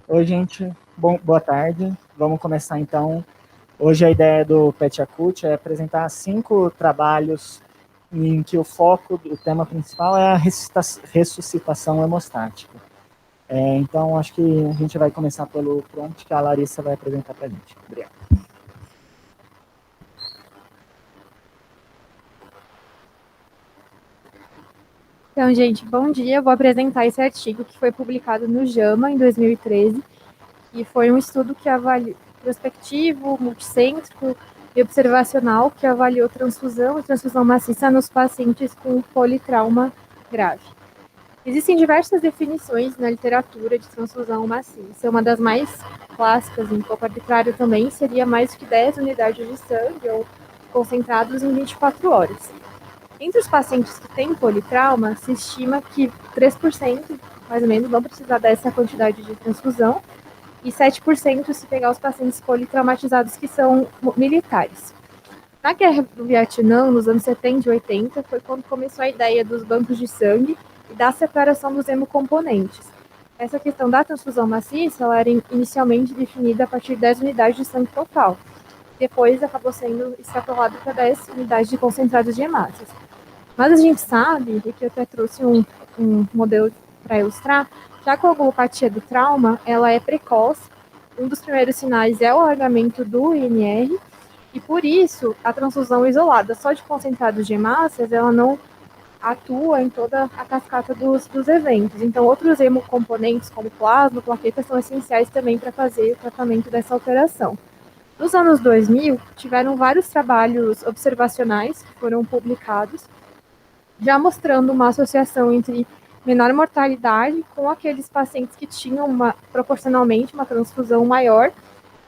Oi, gente. Boa tarde. Vamos começar então. Hoje a ideia do PET Acult é apresentar 5 trabalhos em que o foco, o tema principal é a ressuscitação hemostática. Então, acho que a gente vai começar pelo prompt que a Larissa vai apresentar para a gente. Obrigado. Então, gente, bom dia. Eu vou apresentar esse artigo que foi publicado no JAMA em 2013 e foi um estudo que avaliou prospectivo, multicêntrico e observacional que avaliou transfusão e transfusão maciça nos pacientes com politrauma grave. Existem diversas definições na literatura de transfusão maciça. Uma das mais clássicas, um pouco arbitrária também, seria mais do que 10 unidades de sangue ou concentrados em 24 horas. Entre os pacientes que têm politrauma, se estima que 3%, mais ou menos, vão precisar dessa quantidade de transfusão, e 7% se pegar os pacientes politraumatizados que são militares. Na Guerra do Vietnã, nos anos 70 e 80, foi quando começou a ideia dos bancos de sangue e da separação dos hemocomponentes. Essa questão da transfusão maciça ela era inicialmente definida a partir de 10 unidades de sangue total. Depois acabou sendo extrapolado para 10 unidades de concentrados de hemácias. Mas a gente sabe, e que eu até trouxe um modelo para ilustrar, que a coagulopatia do trauma, ela é precoce, um dos primeiros sinais é o alargamento do INR, e por isso a transfusão isolada só de concentrados de hemácias, ela não atua em toda a cascata dos eventos. Então, outros hemocomponentes, como plasma, plaquetas, são essenciais também para fazer o tratamento dessa alteração. Nos anos 2000, tiveram vários trabalhos observacionais que foram publicados, já mostrando uma associação entre menor mortalidade com aqueles pacientes que tinham proporcionalmente uma transfusão maior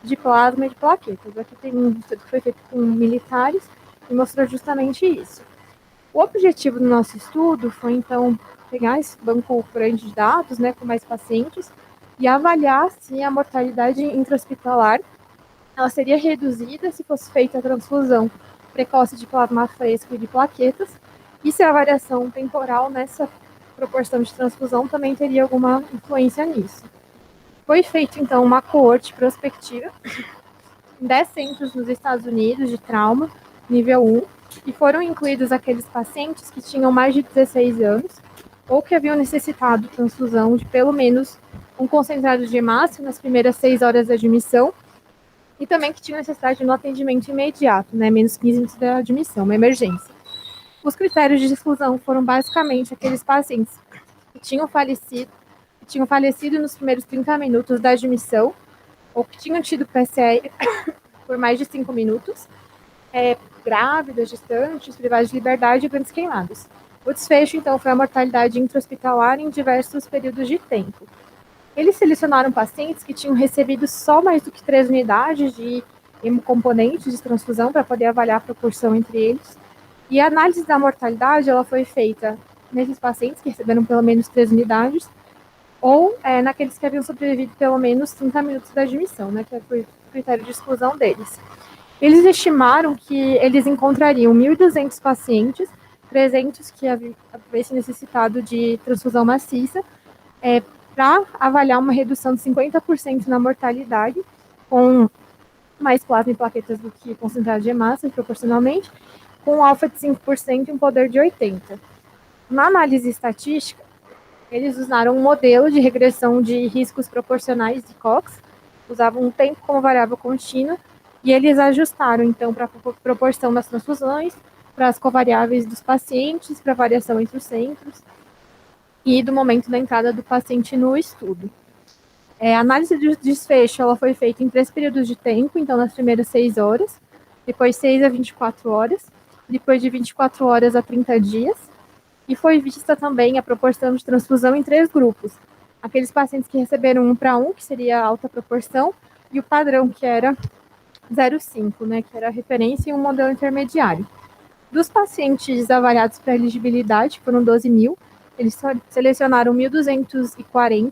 de plasma e de plaquetas. Aqui tem um estudo que foi feito com militares e mostrou justamente isso. O objetivo do nosso estudo foi, então, pegar esse banco grande de dados, né, com mais pacientes, e avaliar se a mortalidade intra-hospitalar ela seria reduzida se fosse feita a transfusão precoce de plasma fresco e de plaquetas, e se a variação temporal nessa proporção de transfusão também teria alguma influência nisso. Foi feita, então, uma coorte prospectiva em 10 centros nos Estados Unidos de trauma, nível 1, e foram incluídos aqueles pacientes que tinham mais de 16 anos ou que haviam necessitado transfusão de pelo menos um concentrado de hemácia nas primeiras 6 horas da admissão e também que tinham necessidade de um atendimento imediato, né, menos 15 minutos da admissão, uma emergência. Os critérios de exclusão foram basicamente aqueles pacientes que tinham falecido nos primeiros 30 minutos da admissão ou que tinham tido PCR por mais de 5 minutos, grávidas, gestantes, privadas de liberdade e grandes queimados. O desfecho, então, foi a mortalidade intra-hospitalar em diversos períodos de tempo. Eles selecionaram pacientes que tinham recebido só mais do que 3 unidades de hemocomponentes de transfusão para poder avaliar a proporção entre eles. E a análise da mortalidade ela foi feita nesses pacientes que receberam pelo menos 3 unidades ou naqueles que haviam sobrevivido pelo menos 30 minutos da admissão, né, que foi o critério de exclusão deles. Eles estimaram que eles encontrariam 1.200 pacientes, 300 que havessem necessitado de transfusão maciça, para avaliar uma redução de 50% na mortalidade, com mais plasma e plaquetas do que concentrado de hemácia, proporcionalmente, com um alfa de 5% e um poder de 80%. Na análise estatística, eles usaram um modelo de regressão de riscos proporcionais de Cox, usavam um tempo como variável contínua, e eles ajustaram, então, para a proporção das transfusões, para as covariáveis dos pacientes, para a variação entre os centros, e do momento da entrada do paciente no estudo. A análise de desfecho ela foi feita em 3 períodos de tempo, então nas primeiras 6 horas, depois 6 a 24 horas, depois de 24 horas a 30 dias, e foi vista também a proporção de transfusão em 3 grupos. Aqueles pacientes que receberam 1 para 1, que seria a alta proporção, e o padrão, que era 0,5, né, que era a referência, e um modelo intermediário. Dos pacientes avaliados para elegibilidade, foram 12.000, eles selecionaram 1.240,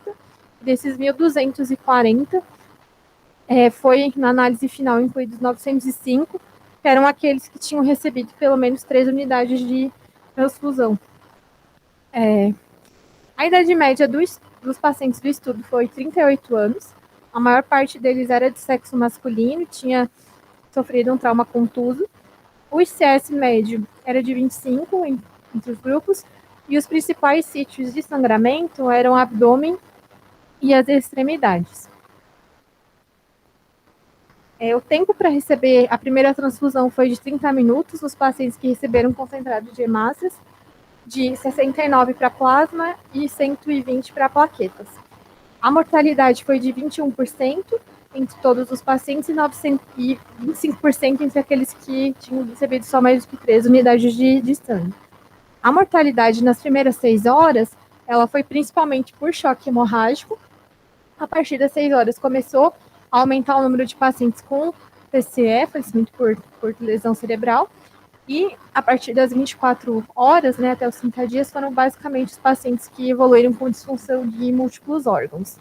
desses 1.240, foi na análise final incluídos 905, que eram aqueles que tinham recebido pelo menos 3 unidades de transfusão. A idade média dos pacientes do estudo foi 38 anos. A maior parte deles era de sexo masculino, tinha sofrido um trauma contuso. O ICS médio era de 25 entre os grupos, e os principais sítios de sangramento eram o abdômen e as extremidades. O tempo para receber a primeira transfusão foi de 30 minutos nos pacientes que receberam concentrado de hemácias, de 69 para plasma e 120 para plaquetas. A mortalidade foi de 21% entre todos os pacientes e 25% entre aqueles que tinham recebido só mais do que 3 unidades de sangue. A mortalidade nas primeiras 6 horas, ela foi principalmente por choque hemorrágico. A partir das 6 horas começou a aumentar o número de pacientes com PCE, falecimento por lesão cerebral, e a partir das 24 horas, né, até os 30 dias, foram basicamente os pacientes que evoluíram com disfunção de múltiplos órgãos.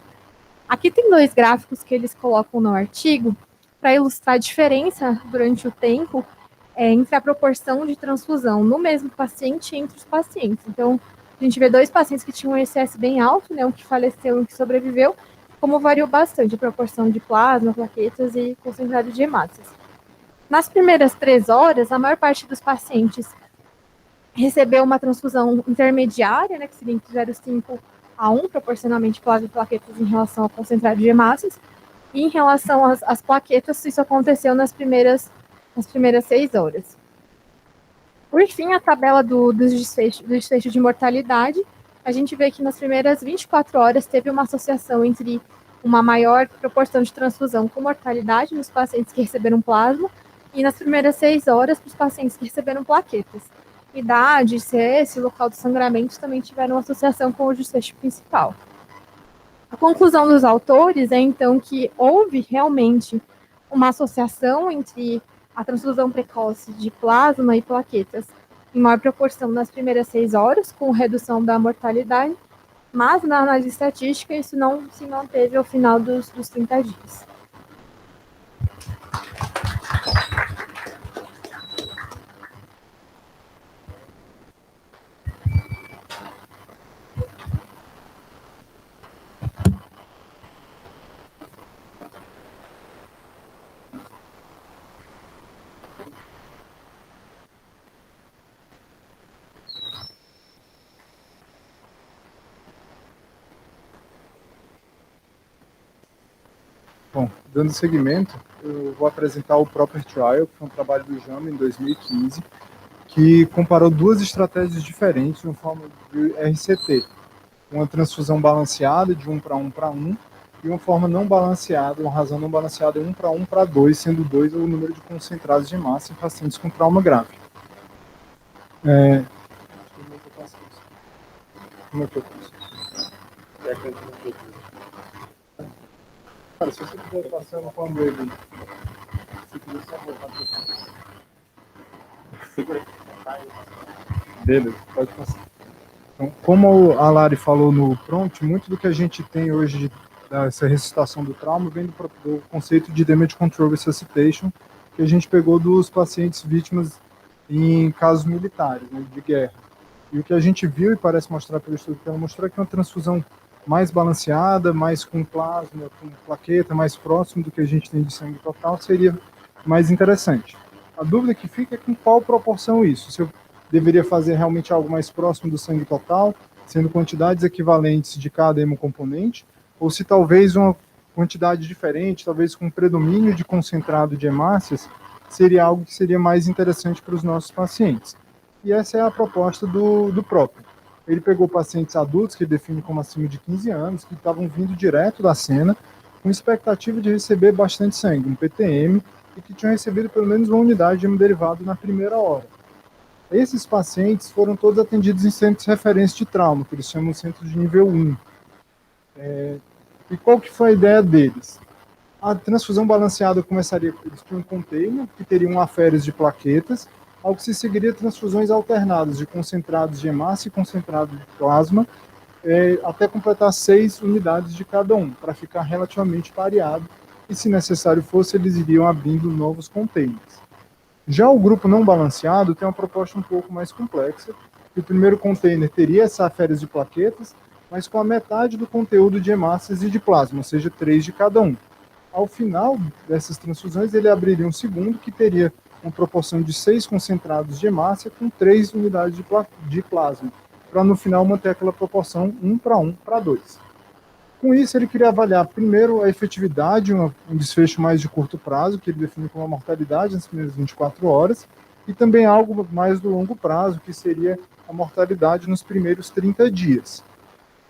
Aqui tem 2 gráficos que eles colocam no artigo para ilustrar a diferença durante o tempo entre a proporção de transfusão no mesmo paciente e entre os pacientes. Então, a gente vê 2 pacientes que tinham um ICS bem alto, né, um que faleceu e um que sobreviveu, como variou bastante a proporção de plasma, plaquetas e concentrado de hemácias. Nas primeiras 3 horas, a maior parte dos pacientes recebeu uma transfusão intermediária, né, que seria entre 0,5 a 1, proporcionalmente plasma e plaquetas em relação ao concentrado de hemácias. E em relação às plaquetas, isso aconteceu nas primeiras 6 horas. Por fim, a tabela do desfecho de mortalidade, a gente vê que nas primeiras 24 horas teve uma associação entre uma maior proporção de transfusão com mortalidade nos pacientes que receberam plasma e nas primeiras 6 horas para os pacientes que receberam plaquetas. Idade, ICS, local de sangramento também tiveram associação com o desfecho principal. A conclusão dos autores é, então, que houve realmente uma associação entre a transfusão precoce de plasma e plaquetas em maior proporção nas primeiras 6 horas, com redução da mortalidade, mas na análise estatística isso não se manteve ao final dos 30 dias. Bom, dando seguimento, eu vou apresentar o Proper Trial, que foi um trabalho do JAMA em 2015, que comparou 2 estratégias diferentes em forma de RCT. Uma transfusão balanceada de 1 para 1 para 1 e uma forma não balanceada, uma razão não balanceada de 1 para 1 para 2, sendo 2 o número de concentrados de massa em pacientes com trauma grave. Como é que eu faço? Cara, se você quiser passar no pano dele, se quiser só voltar para beleza, pode passar. Então, como a Lari falou no prompt, muito do que a gente tem hoje dessa ressuscitação do trauma vem do conceito de Damage Control Resuscitation, que a gente pegou dos pacientes vítimas em casos militares, né, de guerra. E o que a gente viu, e parece mostrar pelo estudo que ela mostrou, é que uma transfusão mais balanceada, mais com plasma, com plaqueta, mais próximo do que a gente tem de sangue total, seria mais interessante. A dúvida que fica é com qual proporção isso. Se eu deveria fazer realmente algo mais próximo do sangue total, sendo quantidades equivalentes de cada hemocomponente, ou se talvez uma quantidade diferente, talvez com predomínio de concentrado de hemácias, seria algo que seria mais interessante para os nossos pacientes. E essa é a proposta do próprio. Ele pegou pacientes adultos, que ele define como acima de 15 anos, que estavam vindo direto da cena, com expectativa de receber bastante sangue, um PTM, e que tinham recebido pelo menos uma unidade de hemoderivado na primeira hora. Esses pacientes foram todos atendidos em centros de referência de trauma, que eles chamam de centros de nível 1. E qual que foi a ideia deles? A transfusão balanceada começaria, eles tinham um container, que teria um aféres de plaquetas, ao que se seguiria transfusões alternadas de concentrados de hemácia e concentrado de plasma, até completar 6 unidades de cada um, para ficar relativamente pareado, e se necessário fosse, eles iriam abrindo novos containers. Já o grupo não balanceado tem uma proposta um pouco mais complexa, que o primeiro container teria essa aféres de plaquetas, mas com a metade do conteúdo de hemácias e de plasma, ou seja, 3 de cada um. Ao final dessas transfusões, ele abriria um segundo que teria uma proporção de 6 concentrados de hemácia com 3 unidades de plasma, para no final manter aquela proporção 1 para 1 para 2. Com isso, ele queria avaliar primeiro a efetividade, um desfecho mais de curto prazo, que ele define como a mortalidade nas primeiras 24 horas, e também algo mais do longo prazo, que seria a mortalidade nos primeiros 30 dias.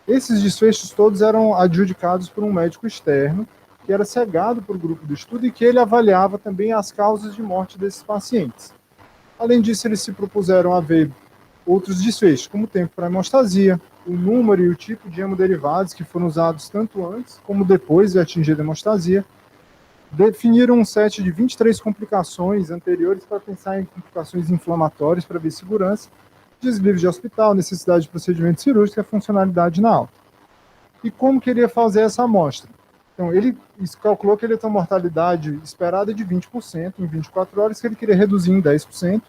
Esses desfechos todos eram adjudicados por um médico externo, que era cegado para o grupo do estudo e que ele avaliava também as causas de morte desses pacientes. Além disso, eles se propuseram a ver outros desfechos, como o tempo para hemostasia, o número e o tipo de hemoderivados que foram usados tanto antes como depois de atingir a hemostasia. Definiram um set de 23 complicações anteriores para pensar em complicações inflamatórias para ver segurança, desvio de hospital, necessidade de procedimento cirúrgico e a funcionalidade na alta. E como queria fazer essa amostra? Então, ele calculou que ele tem uma mortalidade esperada de 20% em 24 horas, que ele queria reduzir em 10%,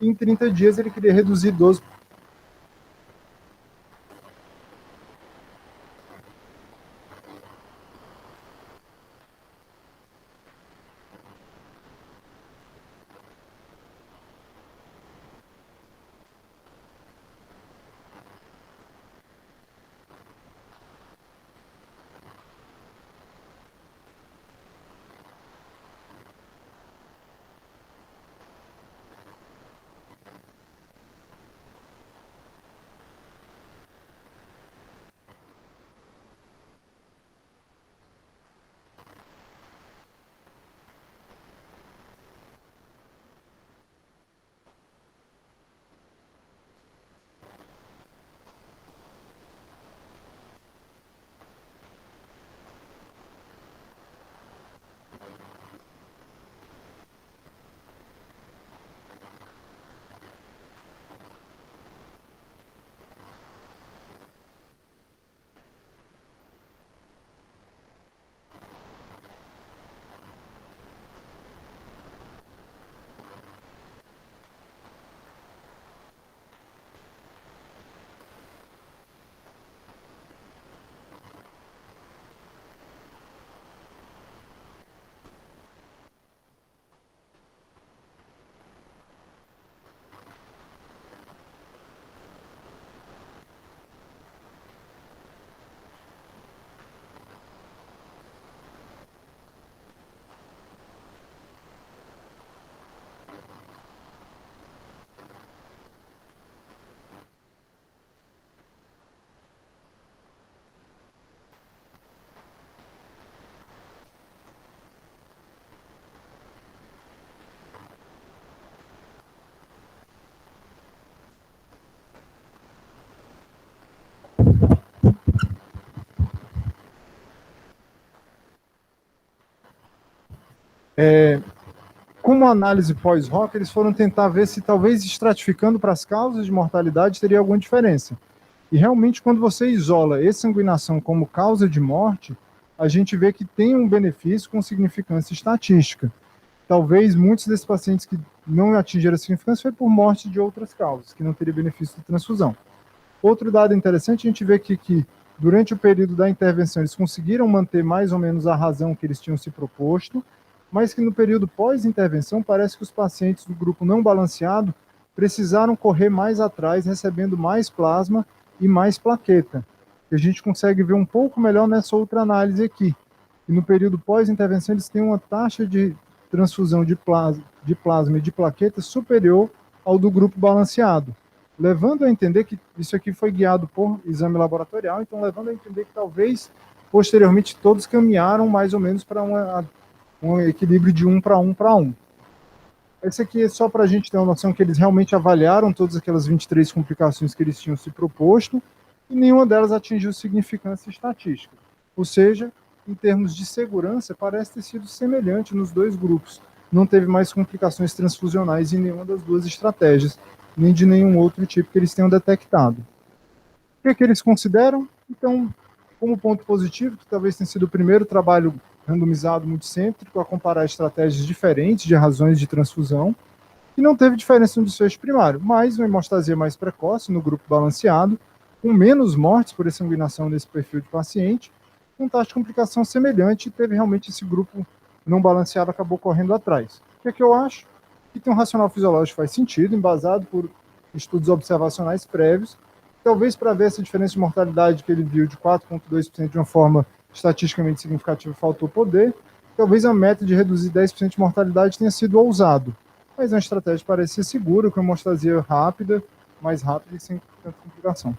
e em 30 dias ele queria reduzir 12%. Como análise pós-hoc, eles foram tentar ver se talvez estratificando para as causas de mortalidade teria alguma diferença. E realmente, quando você isola exsanguinação como causa de morte, a gente vê que tem um benefício com significância estatística. Talvez muitos desses pacientes que não atingiram a significância foi por morte de outras causas, que não teria benefício de transfusão. Outro dado interessante, a gente vê que durante o período da intervenção eles conseguiram manter mais ou menos a razão que eles tinham se proposto, mas que no período pós-intervenção parece que os pacientes do grupo não balanceado precisaram correr mais atrás, recebendo mais plasma e mais plaqueta. A gente consegue ver um pouco melhor nessa outra análise aqui. E no período pós-intervenção eles têm uma taxa de transfusão de plasma e de plaqueta superior ao do grupo balanceado, levando a entender que isso aqui foi guiado por exame laboratorial, então levando a entender que talvez posteriormente todos caminharam mais ou menos para um equilíbrio de 1 para 1 para 1. Esse aqui é só para a gente ter uma noção que eles realmente avaliaram todas aquelas 23 complicações que eles tinham se proposto e nenhuma delas atingiu significância estatística. Ou seja, em termos de segurança, parece ter sido semelhante nos dois grupos. Não teve mais complicações transfusionais em nenhuma das duas estratégias, nem de nenhum outro tipo que eles tenham detectado. O que eles consideram? Então, como ponto positivo, que talvez tenha sido o primeiro trabalho randomizado multicêntrico a comparar estratégias diferentes de razões de transfusão, e não teve diferença no desfecho primário, mas uma hemostasia mais precoce no grupo balanceado, com menos mortes por exsanguinação nesse perfil de paciente, com taxa de complicação semelhante, teve realmente esse grupo não balanceado, acabou correndo atrás. O que é que eu acho? Que tem um racional fisiológico faz sentido, embasado por estudos observacionais prévios, talvez para ver essa diferença de mortalidade que ele viu de 4,2% de uma forma estatisticamente significativa faltou poder, talvez a meta de reduzir 10% de mortalidade tenha sido ousado, mas é uma estratégia que parece ser segura, com hemostasia rápida, mais rápida e sem tanta complicação.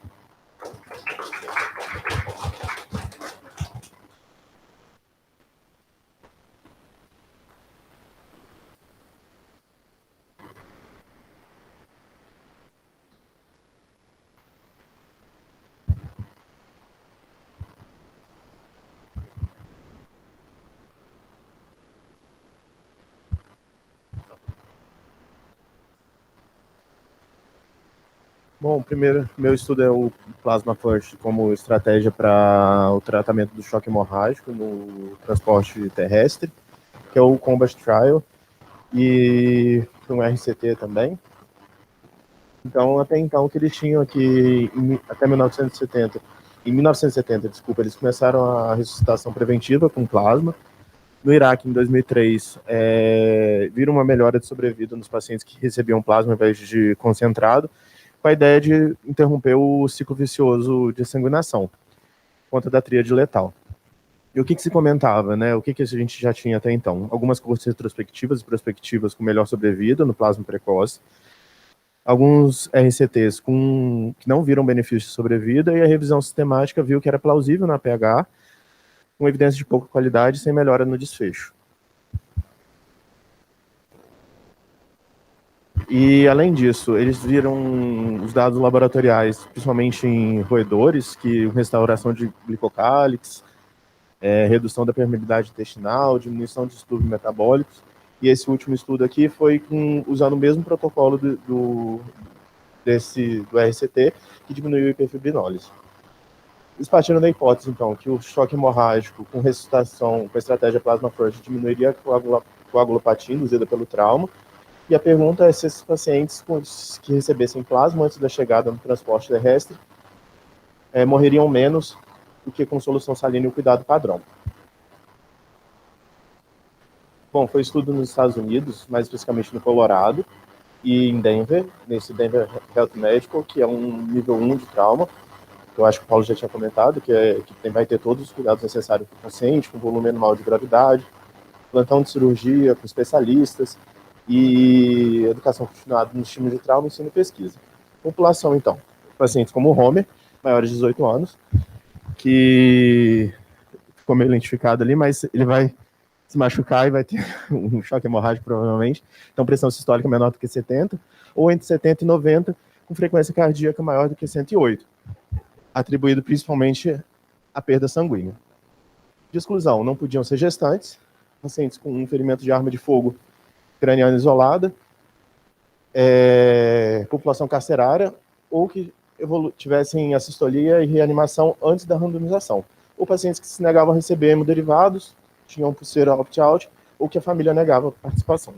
Bom, primeiro, meu estudo é o Plasma First como estratégia para o tratamento do choque hemorrágico no transporte terrestre, que é o Combat Trial, e um RCT também. Então, até então, o que eles tinham aqui, até 1970, em 1970, desculpa, eles começaram a ressuscitação preventiva com plasma. No Iraque, em 2003, viram uma melhora de sobrevida nos pacientes que recebiam plasma ao invés de concentrado, com a ideia de interromper o ciclo vicioso de sanguinação, por conta da tríade letal. E o que se comentava, né? O que a gente já tinha até então? Algumas coisas retrospectivas e prospectivas com melhor sobrevida no plasma precoce, alguns RCTs que não viram benefício de sobrevida, e a revisão sistemática viu que era plausível na PH, com evidência de pouca qualidade, sem melhora no desfecho. E, além disso, eles viram os dados laboratoriais, principalmente em roedores, que restauração de glicocálix, redução da permeabilidade intestinal, diminuição de distúrbios metabólicos. E esse último estudo aqui foi usando o mesmo protocolo do RCT, que diminuiu a hiperfibrinólise. Eles partiram da hipótese, então, que o choque hemorrágico com ressuscitação, com a estratégia Plasma First, diminuiria a coagulopatia induzida pelo trauma. E a pergunta é se esses pacientes que recebessem plasma antes da chegada no transporte terrestre morreriam menos do que com solução salina e o cuidado padrão. Bom, foi estudo nos Estados Unidos, mais especificamente no Colorado, e em Denver, nesse Denver Health Medical, que é um nível 1 de trauma, que eu acho que o Paulo já tinha comentado, que vai ter todos os cuidados necessários para o paciente, com volume anual de gravidade, plantão de cirurgia com especialistas, e educação continuada no time de trauma, ensino e pesquisa. População, então, pacientes como o Homer, maiores de 18 anos, que ficou meio lentificado ali, mas ele vai se machucar e vai ter um choque hemorrágico, provavelmente. Então, pressão sistólica menor do que 70, ou entre 70 e 90, com frequência cardíaca maior do que 108, atribuído principalmente à perda sanguínea. De exclusão, não podiam ser gestantes, pacientes com um ferimento de arma de fogo craniana isolada, população carcerária, ou que tivessem assistolia e reanimação antes da randomização, ou pacientes que se negavam a receber hemoderivados, tinham pulseira opt-out, ou que a família negava a participação.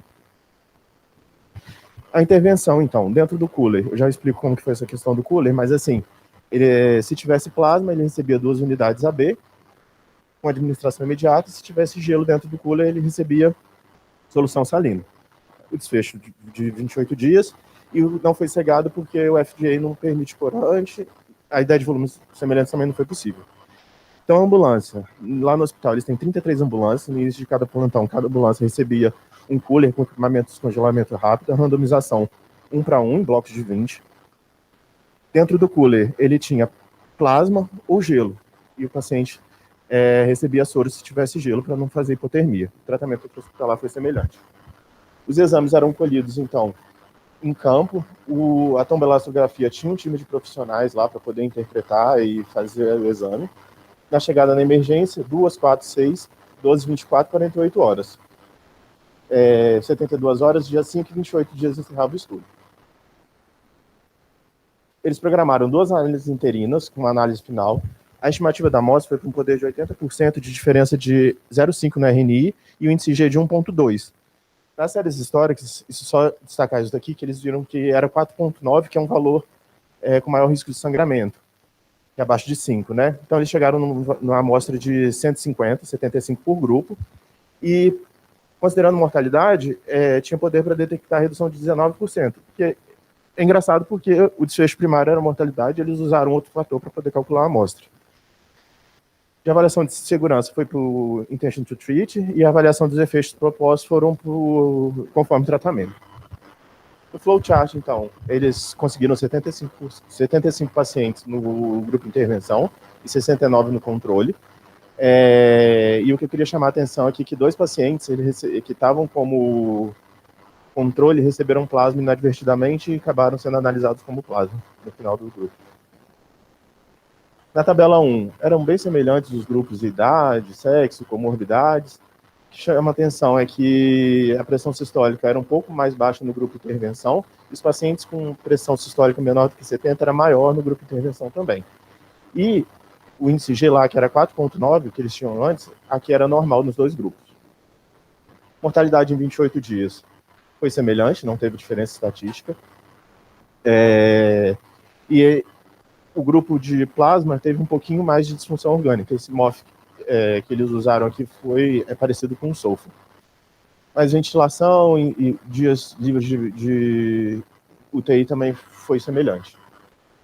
A intervenção, então, dentro do cooler, eu já explico como que foi essa questão do cooler, mas assim, se tivesse plasma, ele recebia 2 unidades AB, com administração imediata, e se tivesse gelo dentro do cooler, ele recebia solução salina. O desfecho de 28 dias, e não foi cegado porque o FDA não permite corante, a ideia de volumes semelhantes também não foi possível. Então, a ambulância, lá no hospital, eles têm 33 ambulâncias, no início de cada plantão, cada ambulância recebia um cooler com equipamento de descongelamento rápido, a randomização 1 para 1, em blocos de 20. Dentro do cooler, ele tinha plasma ou gelo, e o paciente recebia soro se tivesse gelo para não fazer hipotermia. O tratamento hospitalar foi semelhante. Os exames eram colhidos, então, em campo. A tombolastografia tinha um time de profissionais lá para poder interpretar e fazer o exame. Na chegada na emergência, 2, 4, 6, 12, 24, 48 horas. 72 horas, dia 5 e 28 dias encerrava o estudo. Eles programaram 2 análises interinas, com uma análise final. A estimativa da amostra foi com um poder de 80% de diferença de 0,5 no RNI e o índice G de 1,2. Nas séries históricas, isso só destacar isso daqui, que eles viram que era 4,9, que é um valor com maior risco de sangramento. que é abaixo de 5, né? Então, eles chegaram numa amostra de 150, 75 por grupo, e, considerando mortalidade, tinha poder para detectar a redução de 19%, que é engraçado porque o desfecho primário era a mortalidade, eles usaram outro fator para poder calcular a amostra. A avaliação de segurança foi para o intention to treat, e a avaliação dos efeitos propostos foram conforme tratamento. No flowchart, então, eles conseguiram 75 pacientes no grupo de intervenção e 69 no controle. E o que eu queria chamar a atenção aqui é que 2 pacientes que estavam como controle receberam plasma inadvertidamente e acabaram sendo analisados como plasma no final do grupo. Na tabela 1, eram bem semelhantes os grupos de idade, sexo, comorbidades. O que chama atenção é que a pressão sistólica era um pouco mais baixa no grupo de intervenção, e os pacientes com pressão sistólica menor do que 70 era maior no grupo de intervenção também. E o índice G lá, que era 4,9, que eles tinham antes, aqui era normal nos 2 grupos. Mortalidade em 28 dias foi semelhante, não teve diferença estatística. E o grupo de plasma teve um pouquinho mais de disfunção orgânica. Esse MOF que eles usaram aqui é parecido com o sulfo. Mas ventilação e dias livres de UTI também foi semelhante.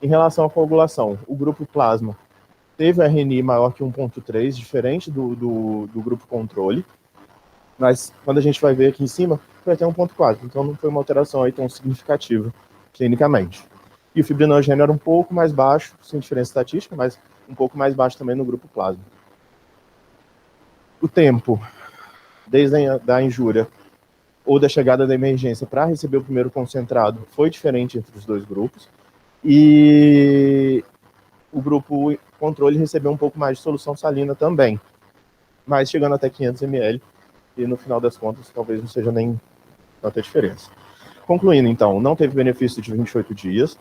Em relação à coagulação, o grupo plasma teve RNI maior que 1,3, diferente do grupo controle, mas quando a gente vai ver aqui em cima, foi até 1,4, então não foi uma alteração aí tão significativa clinicamente. E o fibrinogênio era um pouco mais baixo, sem diferença estatística, mas um pouco mais baixo também no grupo plasma. O tempo, desde a injúria ou da chegada da emergência para receber o primeiro concentrado, foi diferente entre os 2 grupos, e o grupo controle recebeu um pouco mais de solução salina também, mas chegando até 500 ml, e no final das contas talvez não seja nem tanta diferença. Concluindo, então, não teve benefício de 28 dias,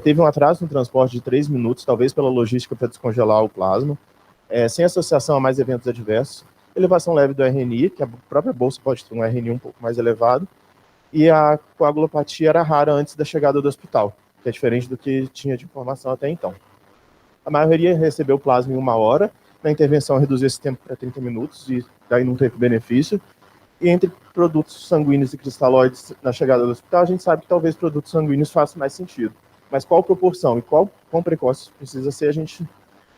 teve um atraso no transporte de 3 minutos, talvez pela logística para descongelar o plasma, sem associação a mais eventos adversos, elevação leve do RNI, que a própria bolsa pode ter um RNI um pouco mais elevado, e a coagulopatia era rara antes da chegada do hospital, que é diferente do que tinha de informação até então. A maioria recebeu plasma em 1 hora, na intervenção reduziu esse tempo para 30 minutos, e daí não teve benefício. E entre produtos sanguíneos e cristalóides na chegada do hospital, a gente sabe que talvez produtos sanguíneos façam mais sentido. Mas qual proporção e quão precoce precisa ser, a gente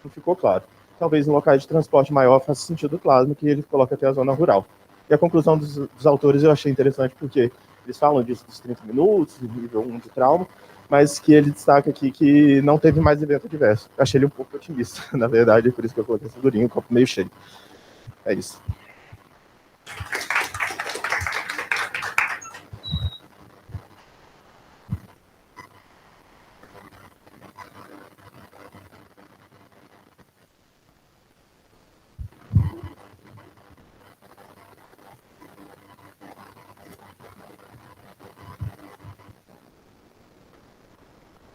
não ficou claro. Talvez em locais de transporte maior faça sentido o plasma, que ele coloca até a zona rural. E a conclusão dos autores eu achei interessante, porque eles falam disso dos 30 minutos, nível 1 de trauma, mas que ele destaca aqui que não teve mais evento adverso. Achei ele um pouco otimista, na verdade, é por isso que eu coloquei essa figurinha, o copo meio cheio. É isso.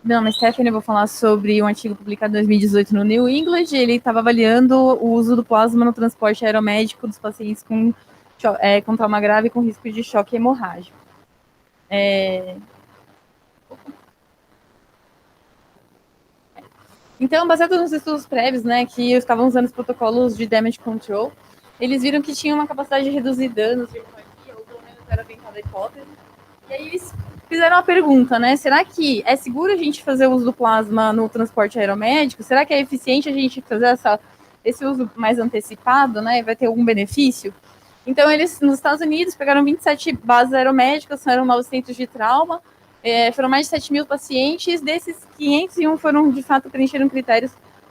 Meu nome é Stephanie, eu vou falar sobre um artigo publicado em 2018 no New England. Ele estava avaliando o uso do plasma no transporte aeromédico dos pacientes com trauma grave com risco de choque hemorrágico. Então, baseado nos estudos prévios, né, que estavam usando os protocolos de damage control, eles viram que tinha uma capacidade de reduzir danos de hemorragia, ou pelo menos era tentada a hipótese. E aí eles fizeram uma pergunta, né? Será que é seguro a gente fazer o uso do plasma no transporte aeromédico? Será que é eficiente a gente fazer esse uso mais antecipado, né? Vai ter algum benefício? Então, eles, nos Estados Unidos, pegaram 27 bases aeromédicas, eram 9 centros de trauma, foram mais de 7 mil pacientes, desses 501 foram, de fato, preencheram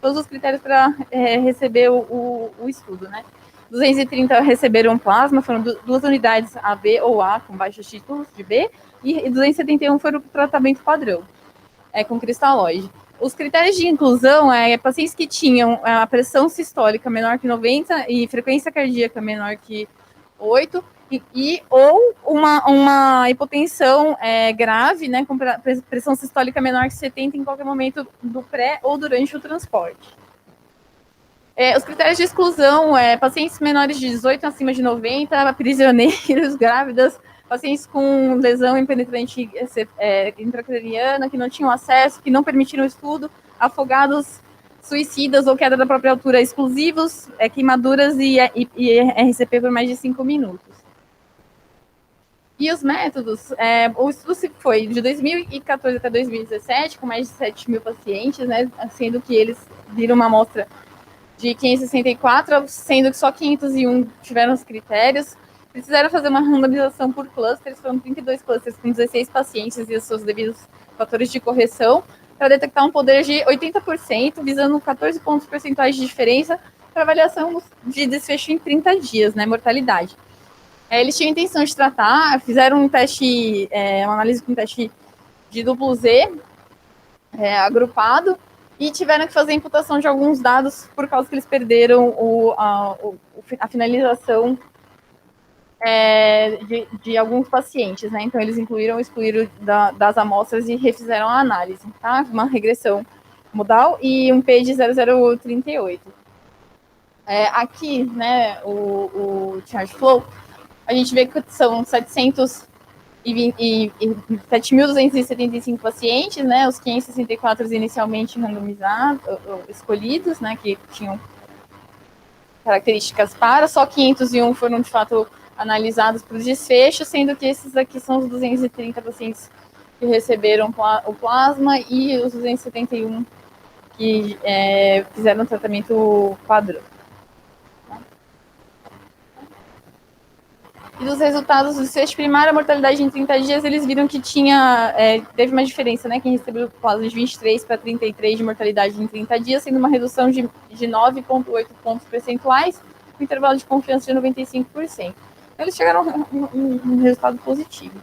todos os critérios para receber o estudo, né? 230 receberam plasma, foram 2 unidades AB ou A, com baixos títulos de B, e 271 foram para o tratamento padrão, com cristalóide. Os critérios de inclusão pacientes que tinham a pressão sistólica menor que 90 e frequência cardíaca menor que 8, ou uma hipotensão grave, né, com pressão sistólica menor que 70 em qualquer momento do pré ou durante o transporte. Os critérios de exclusão, pacientes menores de 18 acima de 90, prisioneiros, grávidas, pacientes com lesão impenetrante intracraniana, que não tinham acesso, que não permitiram o estudo, afogados suicidas ou queda da própria altura exclusivos, queimaduras e RCP por mais de 5 minutos. E os métodos, o estudo foi de 2014 até 2017, com mais de 7 mil pacientes, né, sendo que eles viram uma amostra de 564, sendo que só 501 tiveram os critérios. Precisaram fazer uma randomização por clusters, foram 32 clusters com 16 pacientes e os seus devidos fatores de correção, para detectar um poder de 80%, visando 14 pontos percentuais de diferença para avaliação de desfecho em 30 dias, né, mortalidade. Eles tinham a intenção de tratar, fizeram um teste, uma análise com um teste de duplo Z, agrupado, e tiveram que fazer a imputação de alguns dados por causa que eles perderam a finalização de alguns pacientes, né? Então, eles incluíram e excluíram das amostras e refizeram a análise, tá? Uma regressão modal e um P de 0,038. Aqui, né, o charge flow, a gente vê que são 7.275 pacientes, né, os 564 inicialmente randomizados, escolhidos, né, que tinham características para, só 501 foram, de fato, analisados para o desfecho, sendo que esses aqui são os 230 pacientes que receberam o plasma e os 271 que fizeram tratamento padrão. E dos resultados do desfecho primário, a mortalidade em 30 dias, eles viram que teve uma diferença, né? Quem recebeu o plasma de 23 para 33 de mortalidade em 30 dias, sendo uma redução de 9,8 pontos percentuais, com intervalo de confiança de 95%. Então, eles chegaram a um resultado positivo.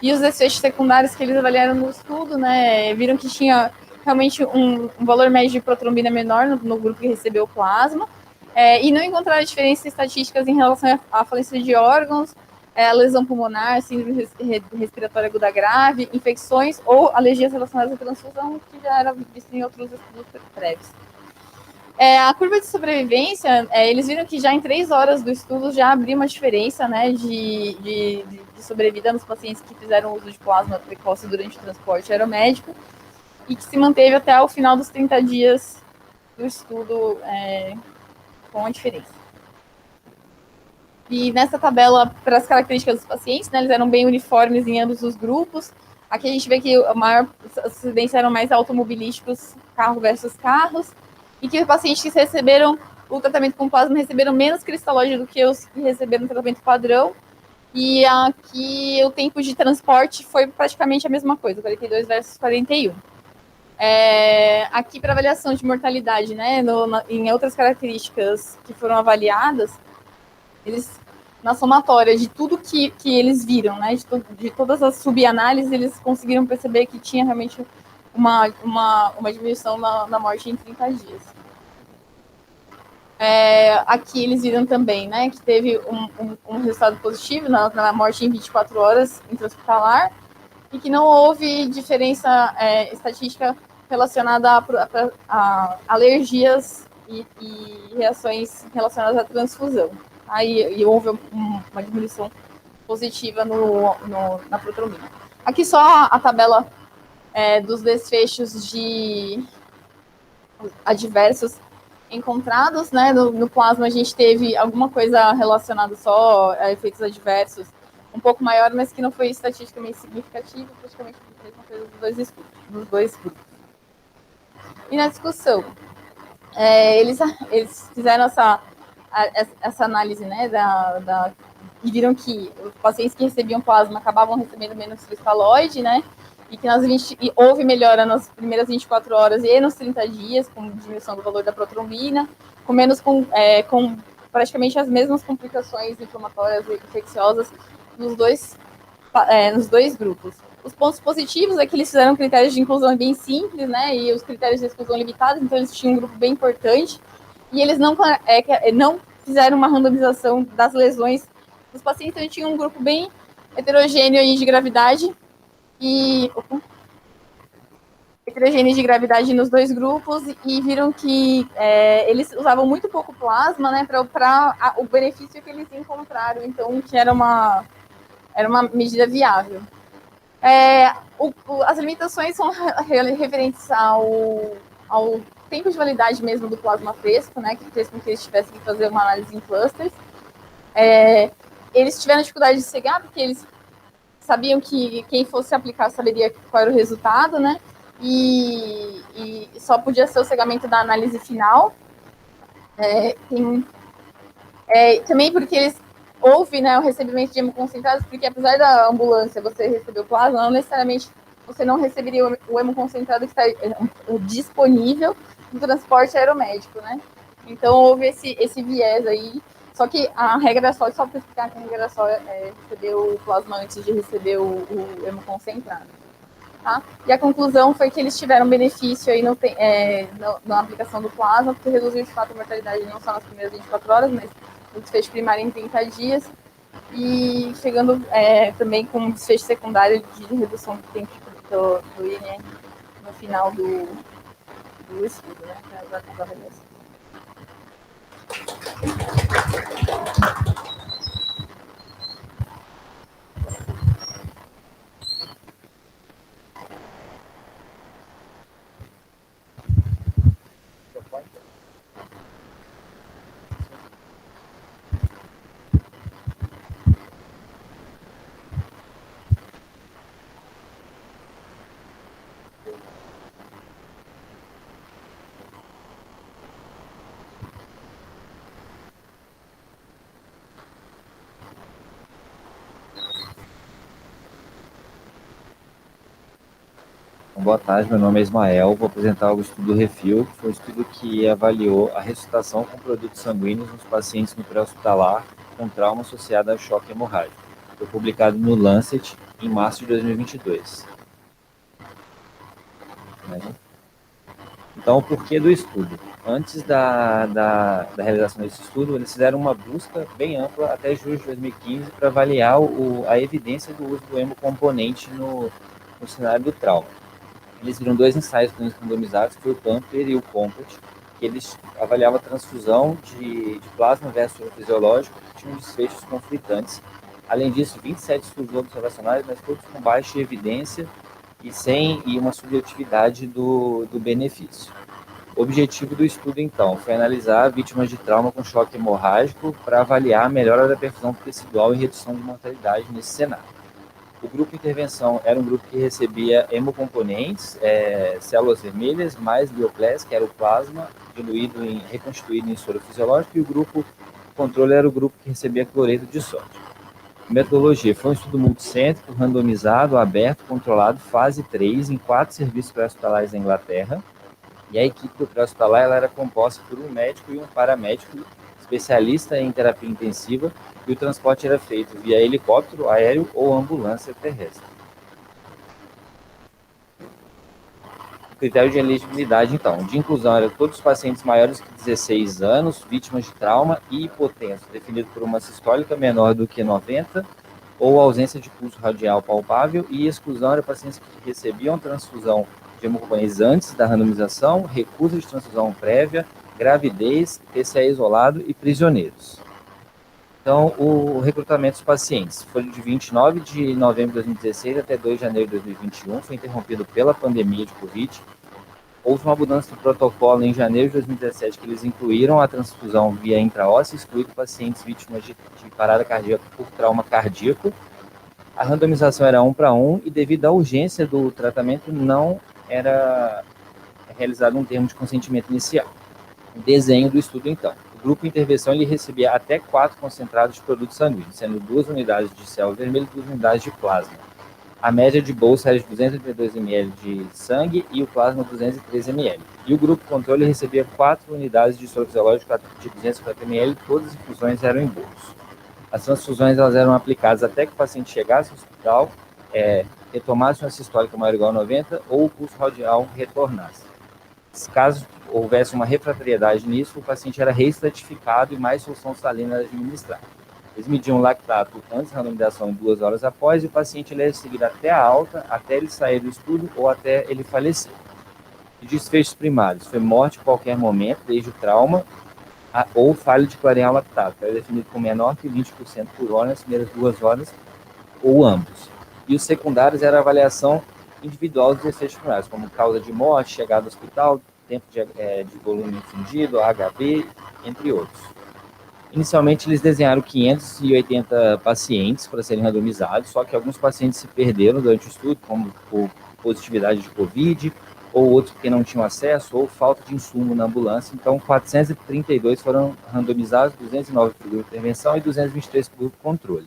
E os desfechos secundários que eles avaliaram no estudo, né? Viram que tinha realmente um valor médio de protrombina menor no grupo que recebeu o plasma, e não encontraram diferenças estatísticas em relação à falência de órgãos, lesão pulmonar, síndrome respiratória aguda grave, infecções ou alergias relacionadas à transfusão, que já era visto em outros estudos prévios. A curva de sobrevivência, eles viram que já em 3 horas do estudo já abriu uma diferença, né, de sobrevida nos pacientes que fizeram uso de plasma precoce durante o transporte aeromédico e que se manteve até o final dos 30 dias do estudo com a diferença. E nessa tabela, para as características dos pacientes, né, eles eram bem uniformes em ambos os grupos. Aqui a gente vê que os acidentes eram mais automobilísticos, carro versus carros, e que os pacientes que receberam o tratamento com plasma receberam menos cristalóide do que os que receberam o tratamento padrão. E aqui o tempo de transporte foi praticamente a mesma coisa, 42 versus 41. Aqui para avaliação de mortalidade, né, em outras características que foram avaliadas, eles, na somatória de tudo que eles viram, né, de todas as subanálises, eles conseguiram perceber que tinha realmente uma diminuição na morte em 30 dias. Aqui eles viram também, né, que teve um resultado positivo na morte em 24 horas intra-hospitalar e que não houve diferença estatística relacionada a alergias e reações relacionadas à transfusão. Aí houve uma diminuição positiva na protrombina. Aqui só a tabela dos desfechos de adversos encontrados, né? No plasma a gente teve alguma coisa relacionada só a efeitos adversos um pouco maior, mas que não foi estatisticamente significativo, praticamente a mesma coisa dos dois grupos. E na discussão, eles fizeram essa análise, né, e viram que os pacientes que recebiam plasma acabavam recebendo menos cristalóide, né, e que houve melhora nas primeiras 24 horas e nos 30 dias, com diminuição do valor da protrombina, com praticamente as mesmas complicações inflamatórias e infecciosas nos dois grupos. Os pontos positivos é que eles fizeram critérios de inclusão bem simples, né, e os critérios de exclusão limitados, então eles tinham um grupo bem importante, e eles não fizeram uma randomização das lesões dos pacientes, então tinha um grupo bem heterogêneo aí de gravidade, heterogêneo de gravidade nos dois grupos, e viram que eles usavam muito pouco plasma, né, para o benefício que eles encontraram, então que era uma medida viável. As limitações são referentes ao tempo de validade mesmo do plasma fresco, né, que fez com que eles tivessem que fazer uma análise em clusters. Eles tiveram dificuldade de cegar, porque eles sabiam que quem fosse aplicar saberia qual era o resultado, né, e só podia ser o cegamento da análise final. Também porque houve, né, o recebimento de hemoconcentrados, porque apesar da ambulância você receber o plasma, não necessariamente você não receberia o hemoconcentrado que está disponível no transporte aeromédico, né? Então houve esse viés aí. Só que a regra só para explicar que a regra só é receber o plasma antes de receber o hemoconcentrado. Tá? E a conclusão foi que eles tiveram benefício aí na aplicação do plasma, porque reduziu de fato a mortalidade não só nas primeiras 24 horas, mas no desfecho primário em 30 dias, e chegando também com um desfecho secundário de redução do tempo do INR no final do estudo, né? Das avaliações. Boa tarde, meu nome é Ismael, vou apresentar o estudo REFIL, que foi um estudo que avaliou a ressuscitação com produtos sanguíneos nos pacientes no pré-hospitalar com trauma associado ao choque hemorrágico. Foi publicado no Lancet em março de 2022. Então, o porquê do estudo? Antes da realização desse estudo, eles fizeram uma busca bem ampla até julho de 2015 para avaliar a evidência do uso do hemocomponente no cenário do trauma. Eles viram 2 ensaios clínicos randomizados, que foi o Panther e o Comfort, que eles avaliavam a transfusão de plasma versus soro fisiológico, que tinham desfechos conflitantes. Além disso, 27 estudos observacionais, mas todos com baixa evidência e uma subjetividade do benefício. O objetivo do estudo, então, foi analisar vítimas de trauma com choque hemorrágico para avaliar a melhora da perfusão tecidual e redução de mortalidade nesse cenário. O grupo de intervenção era um grupo que recebia hemocomponentes, células vermelhas, mais bioplas, que era o plasma reconstituído em soro fisiológico, e o grupo controle era o grupo que recebia cloreto de sódio. Metodologia: foi um estudo multicêntrico, randomizado, aberto, controlado, fase 3, em 4 serviços pré-hospitalares da Inglaterra, e a equipe do pré-hospitalar ela era composta por um médico e um paramédico especialista em terapia intensiva, e o transporte era feito via helicóptero, aéreo ou ambulância terrestre. O critério de elegibilidade, então, de inclusão era todos os pacientes maiores que 16 anos, vítimas de trauma e hipotenso, definido por uma sistólica menor do que 90, ou ausência de pulso radial palpável, e exclusão era pacientes que recebiam transfusão de hemocomponentes antes da randomização, recusa de transfusão prévia, gravidez, TCA isolado e prisioneiros. Então, o recrutamento dos pacientes foi de 29 de novembro de 2016 até 2 de janeiro de 2021, foi interrompido pela pandemia de Covid. Houve uma mudança do protocolo em janeiro de 2017, que eles incluíram a transfusão via intraóssea, excluindo pacientes vítimas de parada cardíaca por trauma cardíaco. A randomização era 1 para 1 e, devido à urgência do tratamento, não era realizado um termo de consentimento inicial. O desenho do estudo, então. O grupo de intervenção ele recebia até 4 concentrados de produtos sanguíneos, sendo 2 unidades de célula vermelha e 2 unidades de plasma. A média de bolsa era de 232 ml de sangue e o plasma 213 ml. E o grupo controle recebia 4 unidades de soro fisiológico de 250 ml, todas as infusões eram em bolso. As transfusões elas eram aplicadas até que o paciente chegasse ao hospital, retomasse uma sistólica maior ou igual a 90 ou o pulso radial retornasse. Caso houvesse uma refratoriedade nisso, o paciente era reestratificado e mais solução salina era administrada. Eles mediam o lactato antes da randomização 2 horas após, e o paciente ele era seguido até a alta, até ele sair do estudo ou até ele falecer. E desfechos primários: foi morte em qualquer momento, desde o trauma, ou falha de clarear o lactato, era definido com menor que 20% por hora nas primeiras 2 horas, ou ambos. E os secundários era a avaliação individual dos desfechos primários, como causa de morte, chegada ao hospital, tempo de volume infundido, HB, entre outros. Inicialmente, eles desenharam 580 pacientes para serem randomizados, só que alguns pacientes se perderam durante o estudo, como por positividade de Covid, ou outros porque não tinham acesso, ou falta de insumo na ambulância. Então, 432 foram randomizados, 209 para o grupo de intervenção e 223 para o grupo controle.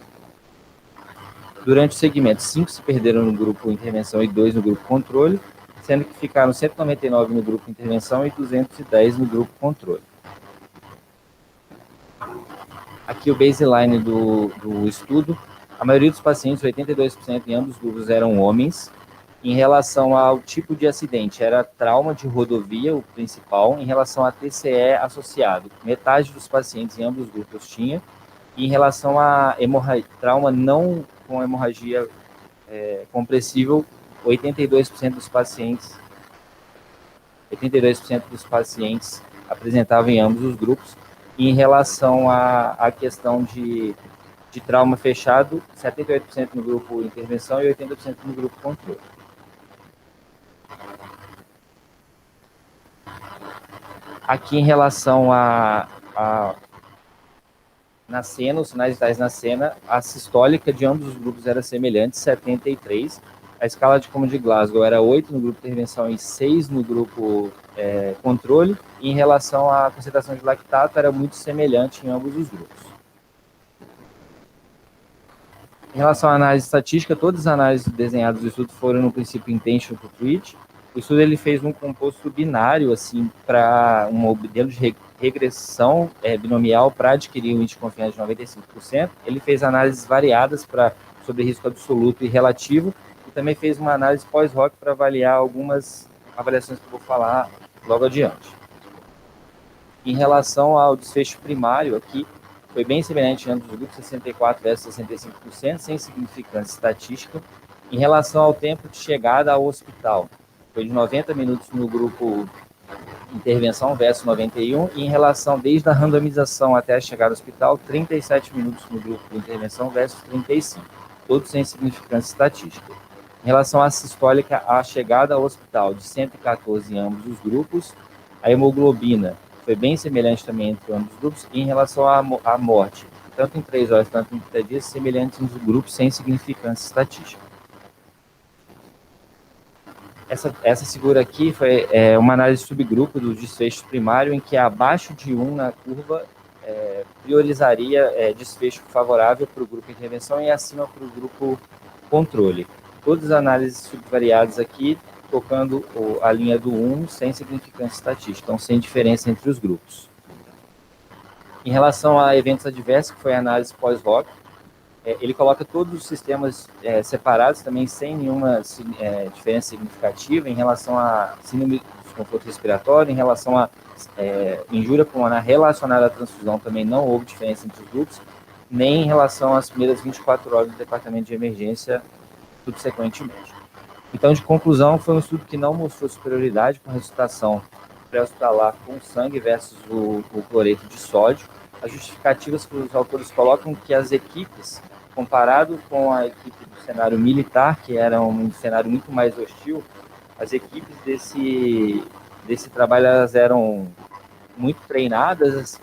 Durante o segmento, 5 se perderam no grupo intervenção e 2 no grupo controle, sendo que ficaram 199 no grupo intervenção e 210 no grupo controle. Aqui o baseline do estudo, a maioria dos pacientes, 82% em ambos os grupos, eram homens. Em relação ao tipo de acidente, era trauma de rodovia, o principal, em relação a TCE associado. Metade dos pacientes em ambos os grupos tinha. E em relação a trauma não com hemorragia compressível, 82% dos pacientes apresentavam em ambos os grupos. E em relação à questão de trauma fechado, 78% no grupo intervenção e 80% no grupo controle. Aqui em relação na cena, os sinais vitais na cena, a sistólica de ambos os grupos era semelhante, 73. A escala de Como de Glasgow era 8 no grupo intervenção e 6 no grupo controle. E em relação à concentração de lactato, era muito semelhante em ambos os grupos. Em relação à análise estatística, todas as análises desenhadas do estudo foram no princípio intention to treat. O estudo ele fez um composto binário assim para um modelo de regressão binomial para adquirir um índice de confiança de 95%. Ele fez análises variadas sobre risco absoluto e relativo e também fez uma análise pós-hoc para avaliar algumas avaliações que eu vou falar logo adiante. Em relação ao desfecho primário aqui, foi bem semelhante em ambos os grupos, 64% versus 65%, sem significância estatística. Em relação ao tempo de chegada ao hospital, foi de 90 minutos no grupo intervenção versus 91, e em relação desde a randomização até a chegada ao hospital, 37 minutos no grupo de intervenção versus 35, todos sem significância estatística. Em relação à sistólica, a chegada ao hospital de 114 em ambos os grupos, a hemoglobina foi bem semelhante também entre ambos os grupos, e em relação à morte, tanto em 3 horas quanto em 30 dias, semelhantes nos grupos sem significância estatística. Essa figura aqui foi uma análise de subgrupo do desfecho primário, em que abaixo de 1 na curva priorizaria desfecho favorável para o grupo de intervenção e acima para o grupo controle. Todas as análises subvariadas aqui, tocando a linha do 1 sem significância estatística, então sem diferença entre os grupos. Em relação a eventos adversos, que foi a análise pós-hoc, ele coloca todos os sistemas separados, também sem nenhuma diferença significativa em relação a síndrome de desconforto respiratório, em relação a injúria pulmonar relacionada à transfusão, também não houve diferença entre os grupos, nem em relação às primeiras 24 horas do departamento de emergência subsequentemente. Então, de conclusão, foi um estudo que não mostrou superioridade com a ressuscitação pré-hospitalar com sangue versus o cloreto de sódio. As justificativas que os autores colocam que as equipes, comparado com a equipe do cenário militar, que era um cenário muito mais hostil, as equipes desse trabalho elas eram muito treinadas,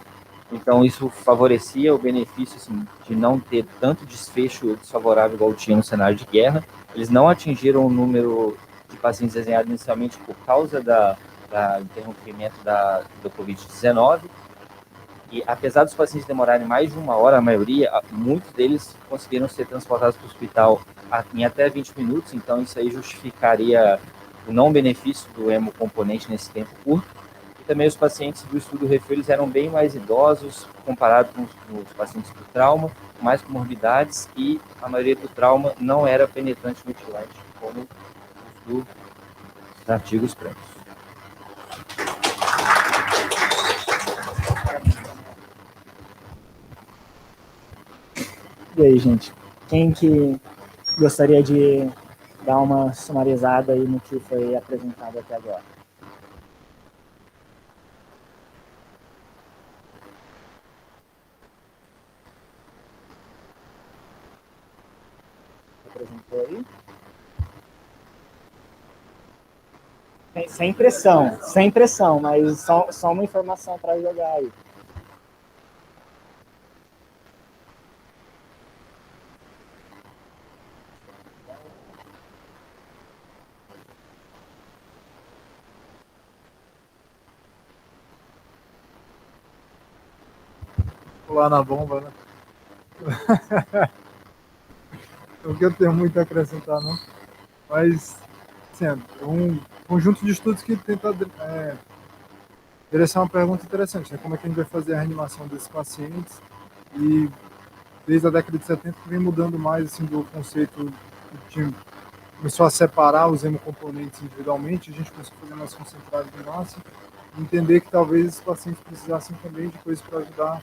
então isso favorecia o benefício assim, de não ter tanto desfecho desfavorável igual tinha no cenário de guerra. Eles não atingiram o número de pacientes desenhados inicialmente por causa do interrompimento do Covid-19, e apesar dos pacientes demorarem mais de 1 hora, a maioria, muitos deles conseguiram ser transportados para o hospital em até 20 minutos, então isso aí justificaria o não benefício do hemocomponente nesse tempo curto. E também os pacientes do estudo REFU, eles eram bem mais idosos, comparado com os pacientes do trauma, mais comorbidades, e a maioria do trauma não era penetrante mutilante, como os dos artigos prévios. E aí, gente? Quem que gostaria de dar uma sumarizada aí no que foi apresentado até agora? apresentou aí. Sem pressão, mas só uma informação para jogar aí. Pular na bomba, né? Não que eu tenho muito a acrescentar, não. Mas, assim, é um conjunto de estudos que tenta direcionar uma pergunta interessante, né? Como é que a gente vai fazer a reanimação desses pacientes? E desde a década de 70 que vem mudando mais assim, do conceito que começou a separar os hemocomponentes individualmente, a gente começou a fazer mais concentrado de massa, e entender que talvez esses pacientes precisassem também de coisas para ajudar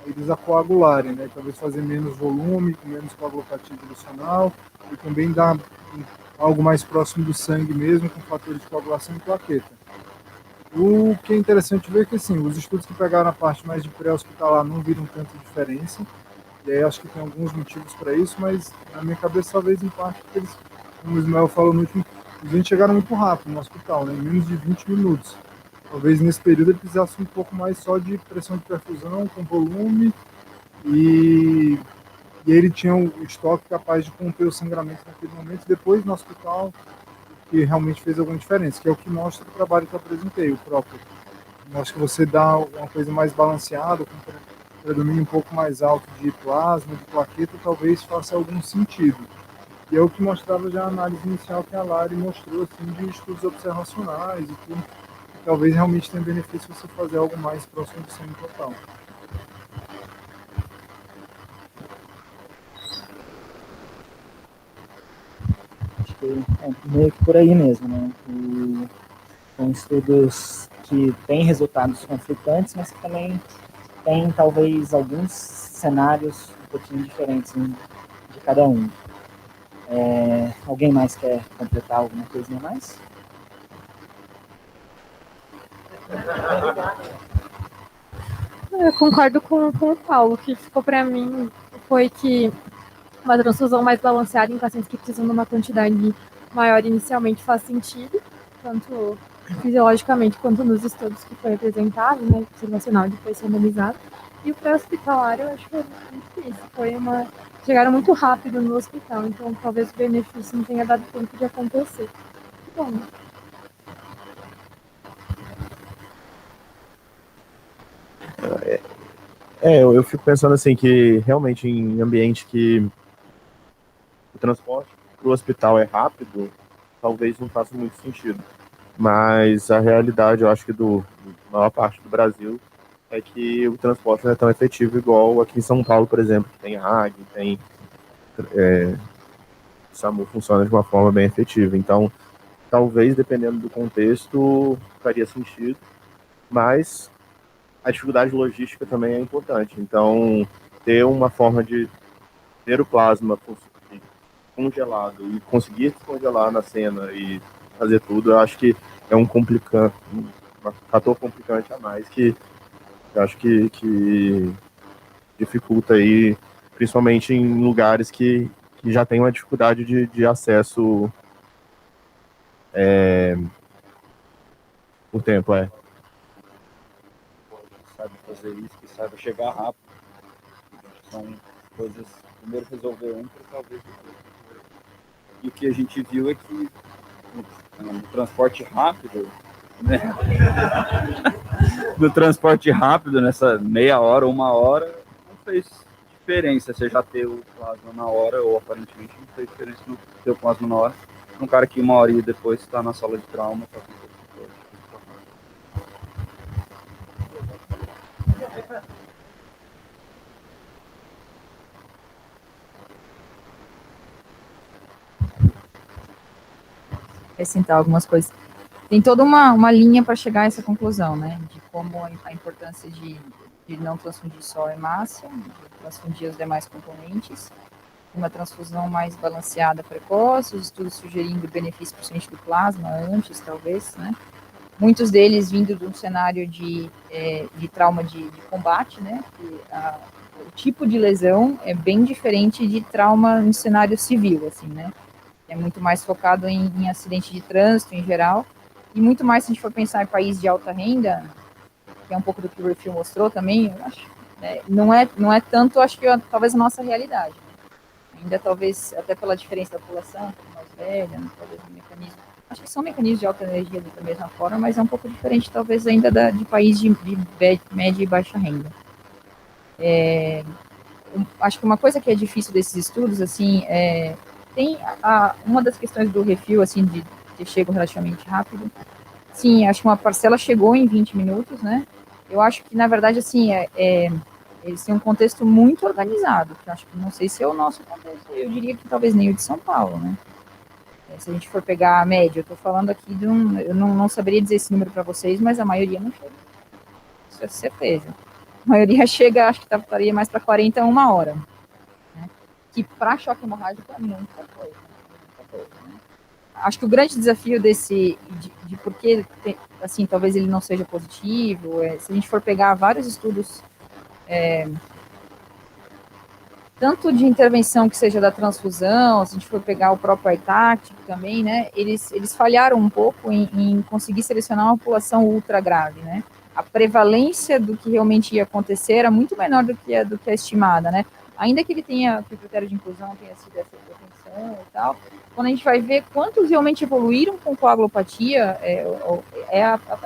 eles a coagularem, né? Talvez fazer menos volume, com menos coágulo cativo adicional, e também dar algo mais próximo do sangue mesmo, com fatores de coagulação e plaqueta. O que é interessante ver é que assim, os estudos que pegaram a parte mais de pré-hospitalar não viram tanta diferença, e aí acho que tem alguns motivos para isso, mas na minha cabeça talvez em parte porque eles, como o Ismael falou no último, os doentes chegaram muito rápido no hospital, né? Em menos de 20 minutos. Talvez nesse período ele precisasse um pouco mais só de pressão de perfusão, com volume, e ele tinha um estoque capaz de conter o sangramento naquele momento, depois no hospital, que realmente fez alguma diferença, que é o que mostra o trabalho que eu apresentei, o próprio. Mostra que você dá uma coisa mais balanceada, com predomínio um pouco mais alto de plasma, de plaqueta, talvez faça algum sentido. E é o que mostrava já a análise inicial que a Lari mostrou, assim, de estudos observacionais e tudo. Talvez realmente tenha benefício você fazer algo mais próximo do sangue total. Acho que é meio que por aí mesmo, né? São estudos que têm resultados conflitantes, mas que também têm talvez alguns cenários um pouquinho diferentes de cada um. Alguém mais quer completar alguma coisinha a mais? Eu concordo com o Paulo. O que ficou para mim foi que uma transfusão mais balanceada em pacientes que precisam de uma quantidade maior inicialmente faz sentido, tanto fisiologicamente quanto nos estudos que foi apresentado, né, observacional depois randomizado. E o pré-hospitalar, eu acho que é muito isso. Chegaram muito rápido no hospital, então talvez o benefício não tenha dado tempo de acontecer. Bom, Eu fico pensando assim que realmente em ambiente que o transporte para o hospital é rápido, talvez não faça muito sentido. Mas a realidade, eu acho que da maior parte do Brasil é que o transporte não é tão efetivo igual aqui em São Paulo, por exemplo, que tem RAG, tem o SAMU funciona de uma forma bem efetiva. Então, talvez, dependendo do contexto, faria sentido, mas a dificuldade logística também é importante. Então, ter uma forma de ter o plasma congelado e conseguir descongelar na cena e fazer tudo, eu acho que é um fator complicante a mais que eu acho que dificulta aí, principalmente em lugares que já tem uma dificuldade de acesso por tempo, Sabe fazer isso, que sabe chegar rápido. São coisas, primeiro resolver um para talvez depois. E o que a gente viu é que no transporte rápido, né? No transporte rápido, nessa meia hora, uma hora, não fez diferença você já ter o plasma na hora, ou aparentemente não fez diferença no ter o plasma na hora. Um cara que uma hora e depois está na sala de trauma, tá com acrescentar algumas coisas. Tem toda uma linha para chegar a essa conclusão, né? De como a importância de não transfundir só a hemácia, de transfundir os demais componentes, uma transfusão mais balanceada precoce, os estudos sugerindo benefício principalmente do plasma antes, talvez, né? Muitos deles vindo de um cenário de trauma de combate, né? Que o tipo de lesão é bem diferente de trauma no cenário civil, assim, né? É muito mais focado em acidente de trânsito em geral, e muito mais se a gente for pensar em país de alta renda, que é um pouco do que o Refil mostrou também, eu acho, né? Não é tanto, acho que talvez a nossa realidade. Ainda talvez, até pela diferença da população, um pouco mais velha, né, talvez o mecanismo. Acho que são mecanismos de alta energia da mesma forma, mas é um pouco diferente, talvez, ainda de país de média e baixa renda. Acho que uma coisa que é difícil desses estudos, assim, tem uma das questões do refil, assim, de ter chego relativamente rápido. Sim, acho que uma parcela chegou em 20 minutos, né? Eu acho que, na verdade, assim, eles têm um contexto muito organizado, que eu acho que não sei se é o nosso contexto, eu diria que talvez nem o de São Paulo, né? Se a gente for pegar a média, eu estou falando aqui eu não saberia dizer esse número para vocês, mas a maioria não chega, isso é certeza. A maioria chega, acho que estaria mais para 40 a 1 hora, né? Que para choque hemorrágico é muita coisa, né? Acho que o grande desafio de por que, assim, talvez ele não seja positivo, se a gente for pegar vários estudos, tanto de intervenção que seja da transfusão, se a gente for pegar o próprio AITAC também, né, eles falharam um pouco em conseguir selecionar uma população ultra grave, né? A prevalência do que realmente ia acontecer era muito menor do que a estimada, né? Ainda que que o critério de inclusão tenha sido essa proteção e tal, quando a gente vai ver quantos realmente evoluíram com coagulopatia,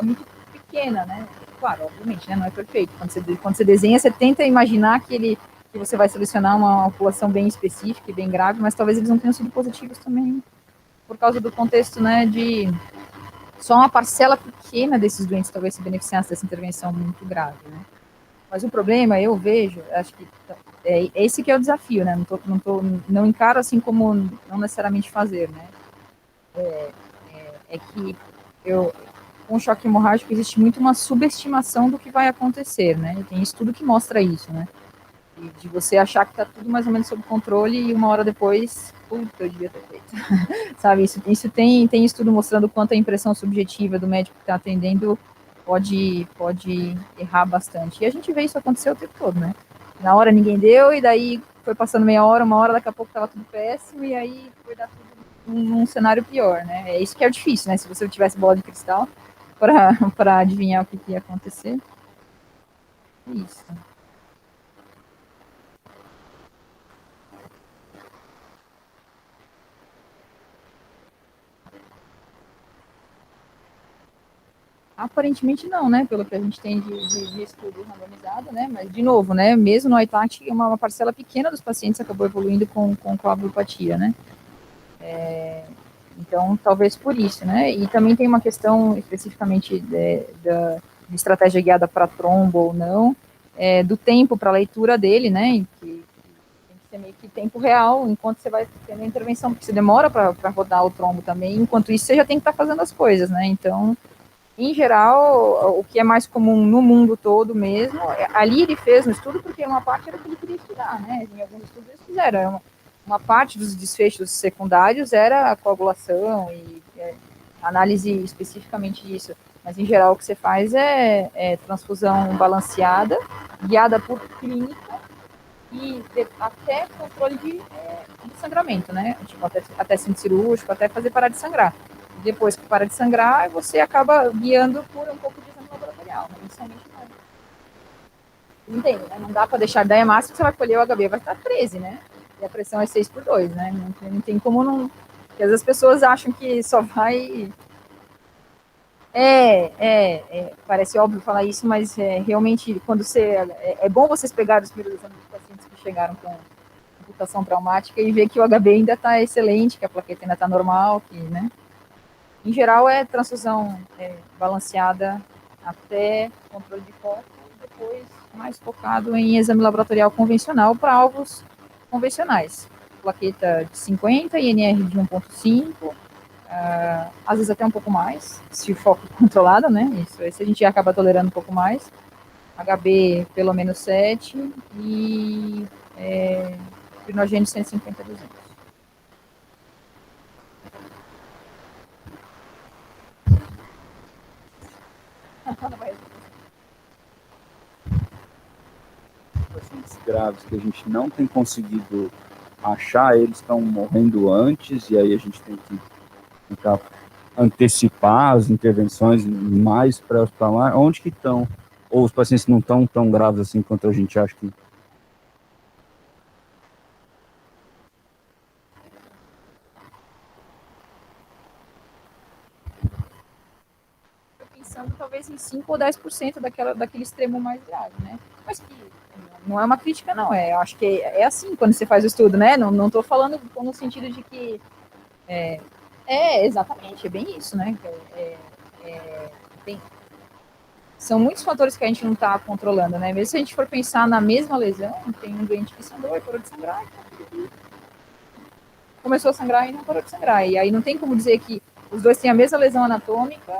muito pequena, né? Claro, obviamente, né, não é perfeito. Quando você desenha, você tenta imaginar que você vai selecionar uma população bem específica e bem grave, mas talvez eles não tenham sido positivos também por causa do contexto, né, de só uma parcela pequena desses doentes talvez se beneficiasse dessa intervenção muito grave, né? Mas o problema, eu vejo, acho que esse que é o desafio, né? Não encaro assim como não necessariamente fazer, né? Que com o choque hemorrágico existe muito uma subestimação do que vai acontecer, né? E tem estudo que mostra isso, né? De você achar que está tudo mais ou menos sob controle e 1 hora depois, puta, eu devia ter feito. Sabe, isso tem estudo mostrando quanto a impressão subjetiva do médico que está atendendo pode errar bastante. E a gente vê isso acontecer o tempo todo, né? Na hora ninguém deu, e daí foi passando meia hora, 1 hora, daqui a pouco estava tudo péssimo, e aí foi dar tudo num cenário pior, né? É isso que é difícil, né? Se você tivesse bola de cristal para adivinhar o que ia acontecer. É isso. Aparentemente não, né? Pelo que a gente tem de estudo randomizado, né? Mas, de novo, né? Mesmo no AITAC, uma parcela pequena dos pacientes acabou evoluindo com coagulopatia, né? Então, talvez por isso, né? E também tem uma questão especificamente de estratégia guiada para trombo ou não, do tempo para a leitura dele, né? Que tem que ser meio que tempo real, enquanto você vai tendo a intervenção, porque você demora para rodar o trombo também, enquanto isso você já tem que estar fazendo as coisas, né? Então, em geral, o que é mais comum no mundo todo mesmo, ali ele fez no estudo porque uma parte era o que ele queria estudar, né? Em alguns estudos eles fizeram. Uma parte dos desfechos secundários era a coagulação e análise especificamente disso. Mas, em geral, o que você faz é transfusão balanceada, guiada por clínica e até controle de sangramento, né? Tipo, até centro cirúrgico, até fazer parar de sangrar. Depois que para de sangrar, você acaba guiando por um pouco de exame laboratorial, né? Inicialmente não. Entende, né? Não dá para deixar a ideia máxima que você vai colher o HB, vai estar 13, né? E a pressão é 6/2, né? Não tem como não. Porque às vezes as pessoas acham que só vai. Parece óbvio falar isso, mas realmente, quando você. É bom vocês pegarem os primeiros exames dos pacientes que chegaram com computação traumática e ver que o HB ainda está excelente, que a plaqueta ainda está normal, que, né? Em geral, é transfusão balanceada até controle de foco, depois mais focado em exame laboratorial convencional para alvos convencionais. Plaqueta de 50, INR de 1,5, às vezes até um pouco mais, se o foco controlado, né? Isso, esse a gente acaba tolerando um pouco mais. HB pelo menos 7 e fibrinogen de 150 a 200. Não vai graves que a gente não tem conseguido achar, eles estão morrendo antes, e aí a gente tem que tentar antecipar as intervenções mais pré-hospitalar. Onde que estão? Ou os pacientes não estão tão graves assim quanto a gente acha que... Pensando talvez em 5 ou 10% daquele extremo mais grave, né? Mas que não é uma crítica, não. Eu acho que é assim quando você faz o estudo, né? Não estou falando no sentido de que... exatamente, é bem isso, né? São muitos fatores que a gente não está controlando, né? Mesmo se a gente for pensar na mesma lesão, tem um doente que sangrou e parou de sangrar, começou a sangrar e não parou de sangrar. E aí não tem como dizer que os dois têm a mesma lesão anatômica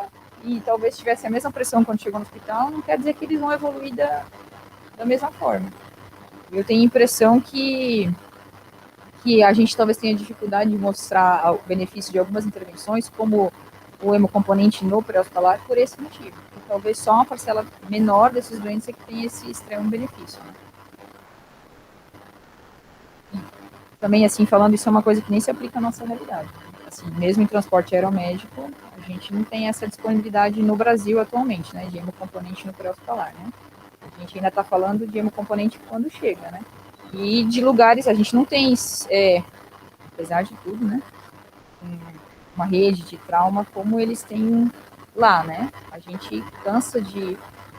e talvez tivesse a mesma pressão quando chegou no hospital, não quer dizer que eles vão evoluir da mesma forma. Eu tenho a impressão que a gente talvez tenha dificuldade de mostrar o benefício de algumas intervenções, como o hemocomponente no pré-hospitalar, por esse motivo. E talvez só uma parcela menor desses doentes é que tem esse extremo benefício, né? Também, assim, falando, isso é uma coisa que nem se aplica à nossa realidade. Assim, mesmo em transporte aeromédico, a gente não tem essa disponibilidade no Brasil atualmente, né, de hemocomponente no pré-hospitalar, né? A gente ainda está falando de hemocomponente quando chega, né? E de lugares, a gente não tem, apesar de tudo, né, uma rede de trauma como eles têm lá, né? A gente cansa de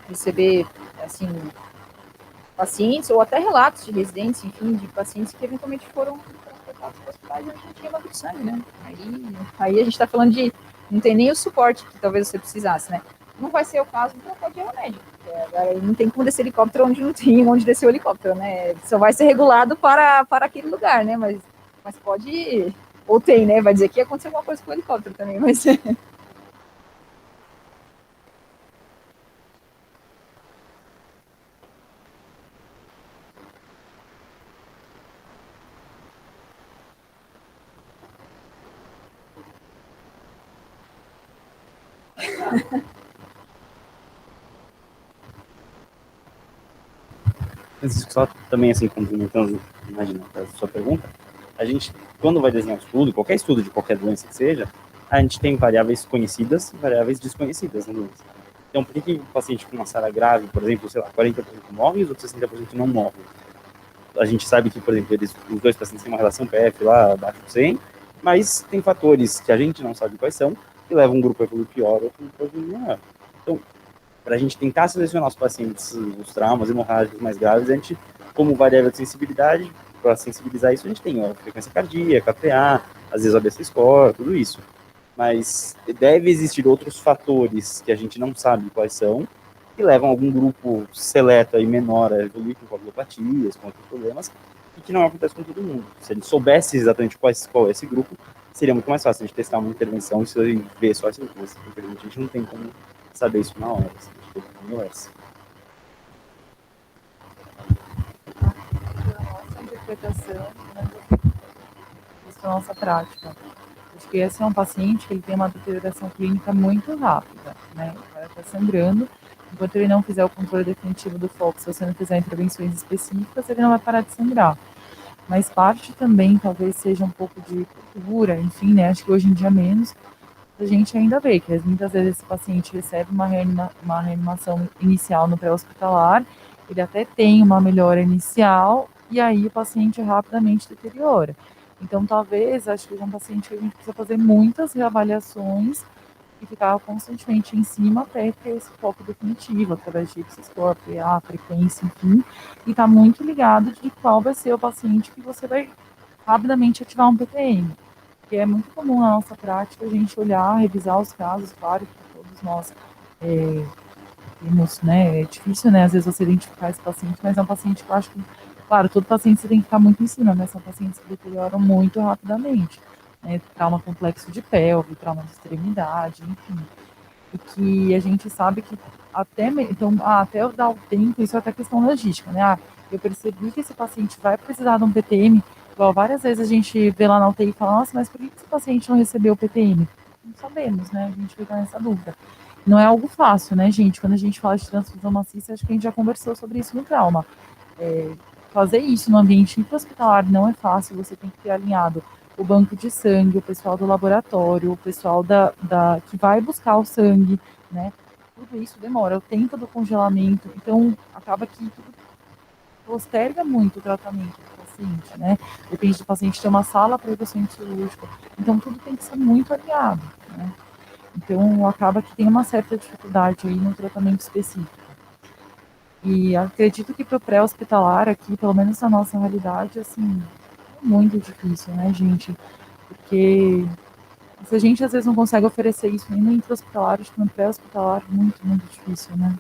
receber, assim, pacientes, ou até relatos de residentes, enfim, de pacientes que eventualmente foram transportados para hospitais e a gente tinha banco de sangue, né? Aí a gente está falando de, não tem nem o suporte que talvez você precisasse, né? Não vai ser o caso do transporte de aeromédico. Não tem como descer helicóptero onde não tem onde descer o helicóptero, né? Só vai ser regulado para aquele lugar, né? Mas pode, ou tem, né? Vai dizer que aconteceu alguma coisa com o helicóptero também, mas... Só também, assim, complementando, imagina, a sua pergunta, a gente, quando vai desenhar um estudo, qualquer estudo de qualquer doença que seja, a gente tem variáveis conhecidas e variáveis desconhecidas na doença. Então, por que um paciente com uma SARA grave, por exemplo, sei lá, 40% morre e os outros 60% não morrem? A gente sabe que, por exemplo, os dois pacientes têm uma relação PF lá abaixo de 100, mas tem fatores que a gente não sabe quais são, que levam um grupo a evoluir pior ou um grupo a evoluir melhor. Então, para a gente tentar selecionar os pacientes, os traumas hemorrágicos mais graves, a gente, como variável de sensibilidade, para sensibilizar isso, a gente tem a frequência cardíaca, a PA, às vezes a ABC score, tudo isso. Mas deve existir outros fatores que a gente não sabe quais são, que levam algum grupo seleto e menor a evoluir com coagulopatias, com outros problemas, e que não acontece com todo mundo. Se a gente soubesse exatamente qual é esse grupo, seria muito mais fácil a gente testar uma intervenção e ver só esse grupo. Infelizmente, a gente não tem como saber isso na hora. Assim, a gente tem que conversa. Nossa interpretação, isso é a nossa prática. Acho que esse é um paciente que ele tem uma deterioração clínica muito rápida, né? O cara está sangrando, enquanto ele não fizer o controle definitivo do foco, se você não fizer intervenções específicas, ele não vai parar de sangrar. Mas parte também, talvez seja um pouco de cultura, enfim, né? Acho que hoje em dia menos, a gente ainda vê que muitas vezes esse paciente recebe uma reanimação inicial no pré-hospitalar, ele até tem uma melhora inicial, e aí o paciente rapidamente deteriora. Então, talvez, acho que é um paciente que a gente precisa fazer muitas reavaliações e ficar constantemente em cima até ter esse foco definitivo, através de score, PA, frequência, enfim, e tá muito ligado de qual vai ser o paciente que você vai rapidamente ativar um PTM. Porque é muito comum na nossa prática a gente olhar, revisar os casos, claro que todos nós temos, né, é difícil, né, às vezes você identificar esse paciente, mas é um paciente que eu acho que, claro, todo paciente você tem que ficar muito em cima, mas são pacientes que deterioram muito rapidamente, né, trauma complexo de pelve, trauma de extremidade, enfim, e que a gente sabe que até eu dar o tempo, isso é até questão logística, né, eu percebi que esse paciente vai precisar de um PTM, igual várias vezes a gente vê lá na UTI e fala, nossa, mas por que esse paciente não recebeu o PTM? Não sabemos, né, a gente fica nessa dúvida. Não é algo fácil, né, gente? Quando a gente fala de transfusão maciça, acho que a gente já conversou sobre isso no trauma. fazer isso no ambiente intra-hospitalar não é fácil, você tem que ter alinhado o banco de sangue, o pessoal do laboratório, o pessoal que vai buscar o sangue, né? Tudo isso demora, o tempo do congelamento, então acaba que tudo posterga muito o tratamento do paciente, né? Depende do paciente ter uma sala para ir para o centro cirúrgico, então tudo tem que ser muito alinhado, né? Então acaba que tem uma certa dificuldade aí no tratamento específico. E acredito que para o pré-hospitalar aqui, pelo menos na nossa realidade, assim, é muito difícil, né, gente? Porque se a gente às vezes não consegue oferecer isso nem no intra-hospitalar, acho que no pré-hospitalar é muito, muito difícil, né?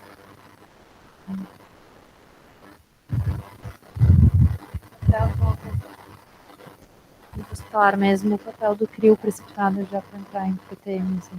Hospitalar mesmo, o papel do CRIO precipitado já para entrar em PTM, assim.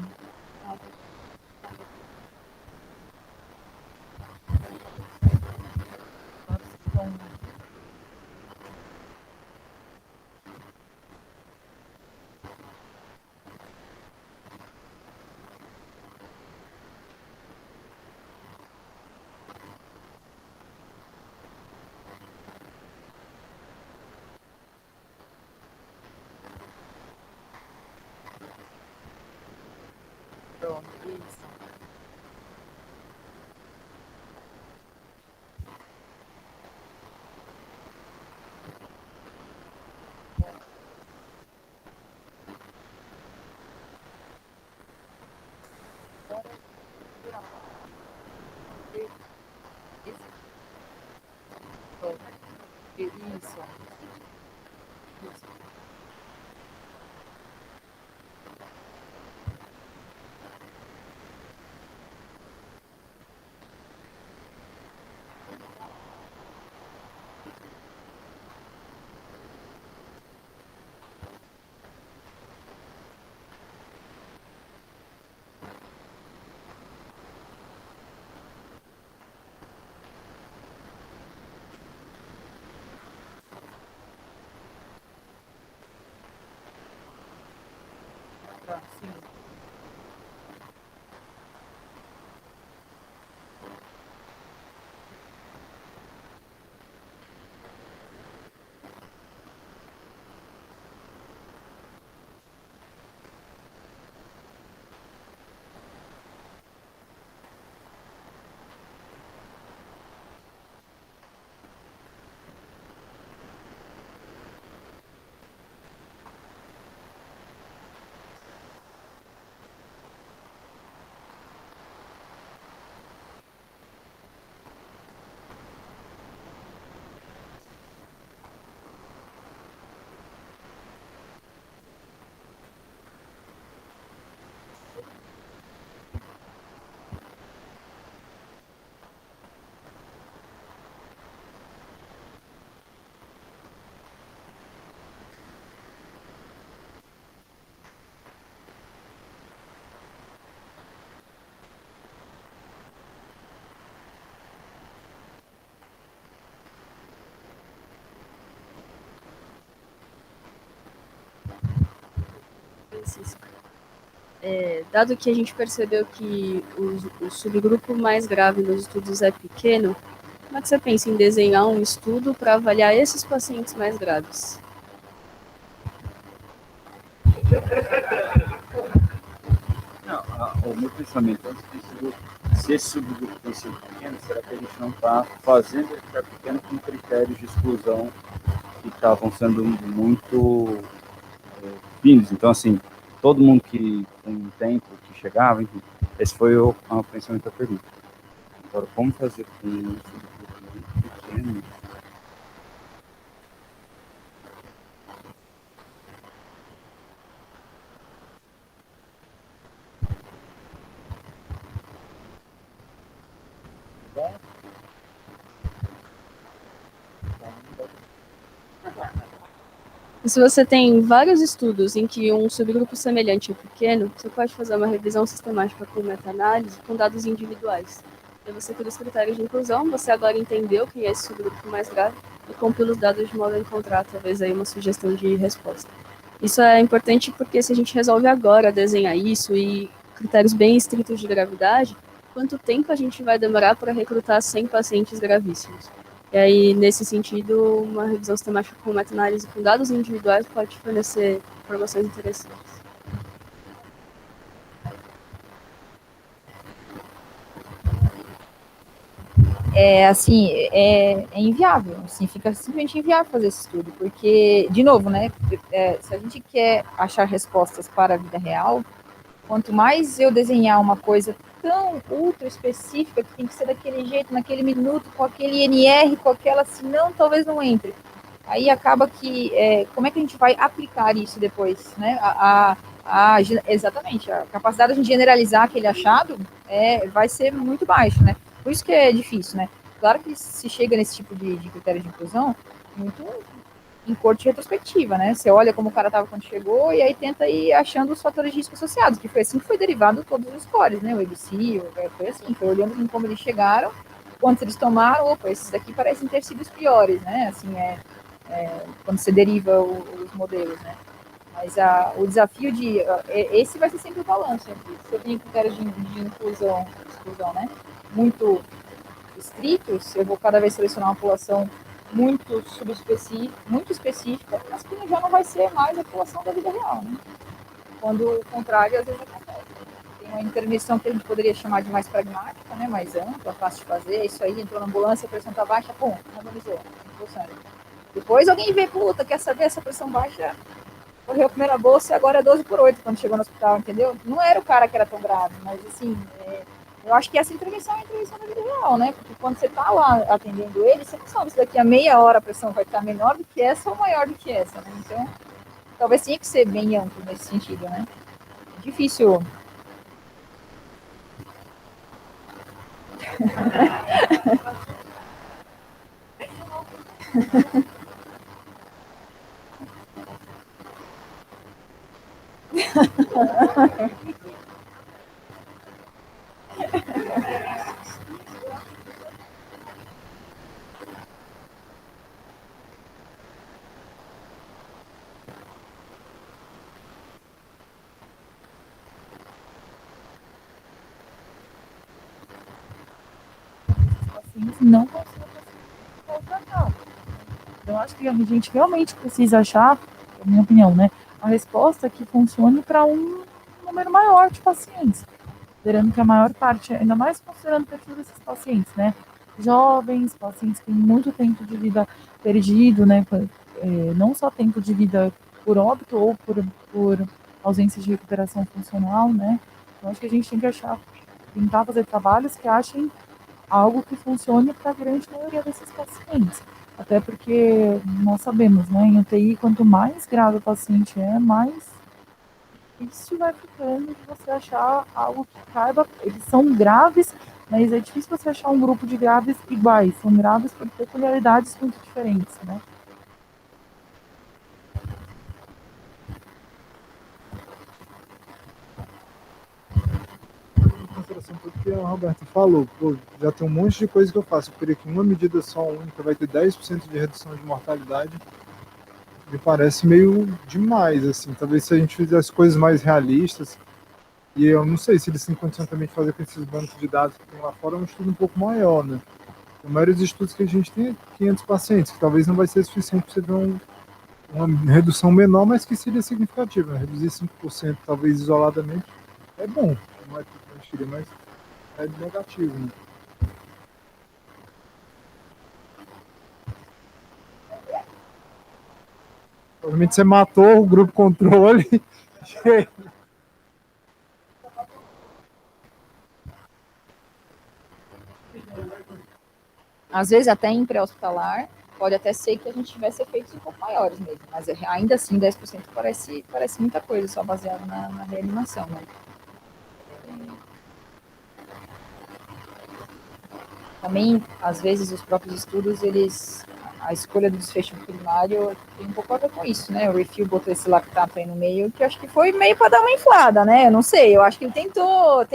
Pronto, isso. Isso. Tá, sim. Francisco. Dado que a gente percebeu que o subgrupo mais grave nos estudos é pequeno, como é que você pensa em desenhar um estudo para avaliar esses pacientes mais graves? Não, o meu pensamento antes disso, se esse subgrupo tem sido pequeno, será que a gente não está fazendo ele ficar pequeno com critérios de exclusão que estavam sendo muito finos? Então, assim, todo mundo que com um tempo que chegava, enfim, esse foi o pensamento da pergunta. Agora, como fazer com um subgrupo muito pequeno? E se você tem vários estudos em que um subgrupo semelhante é pequeno, você pode fazer uma revisão sistemática com meta-análise com dados individuais. E você cria os critérios de inclusão, você agora entendeu quem é esse subgrupo mais grave e compila os dados de modo a encontrar, talvez, aí uma sugestão de resposta. Isso é importante porque se a gente resolve agora desenhar isso e critérios bem estritos de gravidade, quanto tempo a gente vai demorar para recrutar 100 pacientes gravíssimos? E aí, nesse sentido, uma revisão sistemática com meta-análise com dados individuais pode fornecer informações interessantes. É inviável, assim, fica simplesmente inviável fazer esse estudo, porque, de novo, né, se a gente quer achar respostas para a vida real, quanto mais eu desenhar uma coisa tão ultra específica, que tem que ser daquele jeito, naquele minuto, com aquele NR, com aquela, senão talvez não entre. Aí acaba que, como é que a gente vai aplicar isso depois, né? Exatamente, a capacidade de generalizar aquele achado vai ser muito baixa, né? Por isso que é difícil, né? Claro que se chega nesse tipo de critério de inclusão, muito em corte retrospectiva, né? Você olha como o cara estava quando chegou e aí tenta ir achando os fatores de risco associados, que foi assim que foi derivado todos os scores, né? O ABC, foi assim, foi olhando como eles chegaram, quantos eles tomaram, opa, esses daqui parecem ter sido os piores, né? Assim, quando você deriva os modelos, né? Mas o desafio esse vai ser sempre o balanço entre se eu tenho critérios de inclusão, exclusão, né? Muito estritos, eu vou cada vez selecionar uma população muito subespecífica, muito específica, mas que já não vai ser mais a população da vida real, né? Quando o contrário, às vezes acontece. Tem uma intervenção que a gente poderia chamar de mais pragmática, né? Mais ampla, fácil de fazer, isso aí, entrou na ambulância, a pressão está baixa, pum, randomizou, impulsando. Depois alguém vê, puta, quer saber, essa pressão baixa correu a primeira bolsa e agora é 12/8 quando chegou no hospital, entendeu? Não era o cara que era tão grave, mas assim, eu acho que essa intervenção é a intervenção da vida real, né? Porque quando você está lá atendendo ele, você não sabe se daqui a meia hora a pressão vai estar menor do que essa ou maior do que essa, né? Então, talvez tenha que ser bem amplo nesse sentido, né? É difícil. Pacientes não conseguem tratar. Então, acho que a gente realmente precisa achar, na minha opinião, né, uma resposta que funcione para um número maior de pacientes. Considerando que a maior parte, ainda mais considerando o perfil desses pacientes, né, jovens, pacientes que têm muito tempo de vida perdido, né, não só tempo de vida por óbito ou por ausência de recuperação funcional, né, então acho que a gente tem que tentar fazer trabalhos que achem algo que funcione para a grande maioria desses pacientes. Até porque nós sabemos, né, em UTI, quanto mais grave o paciente mais difícil vai ficando de você achar algo que caiba. Eles são graves, mas é difícil você achar um grupo de graves iguais. São graves por peculiaridades muito diferentes, né? Porque o Roberto falou, pô, já tem um monte de coisa que eu faço. Eu queria que uma medida só única vai ter 10% de redução de mortalidade. Me parece meio demais, assim. Talvez se a gente fizesse coisas mais realistas, e eu não sei se eles têm condição também de fazer com esses bancos de dados que tem lá fora, um estudo um pouco maior, né? A maioria dos estudos que a gente tem é 500 pacientes, que talvez não vai ser suficiente para você ver uma redução menor, mas que seria significativa. Né? Reduzir 5%, talvez isoladamente, é bom. Não é tudo, mas é negativo, né? Provavelmente você matou o grupo controle. Às vezes até em pré-hospitalar, pode até ser que a gente tivesse efeitos um pouco maiores mesmo, mas ainda assim 10% parece muita coisa, só baseado na reanimação, né? Também, às vezes, os próprios estudos, a escolha do desfecho primário tem um pouco a ver com isso, né? O Refill botou esse lactato aí no meio, que eu acho que foi meio para dar uma inflada, né? Eu não sei, eu acho que ele tentou,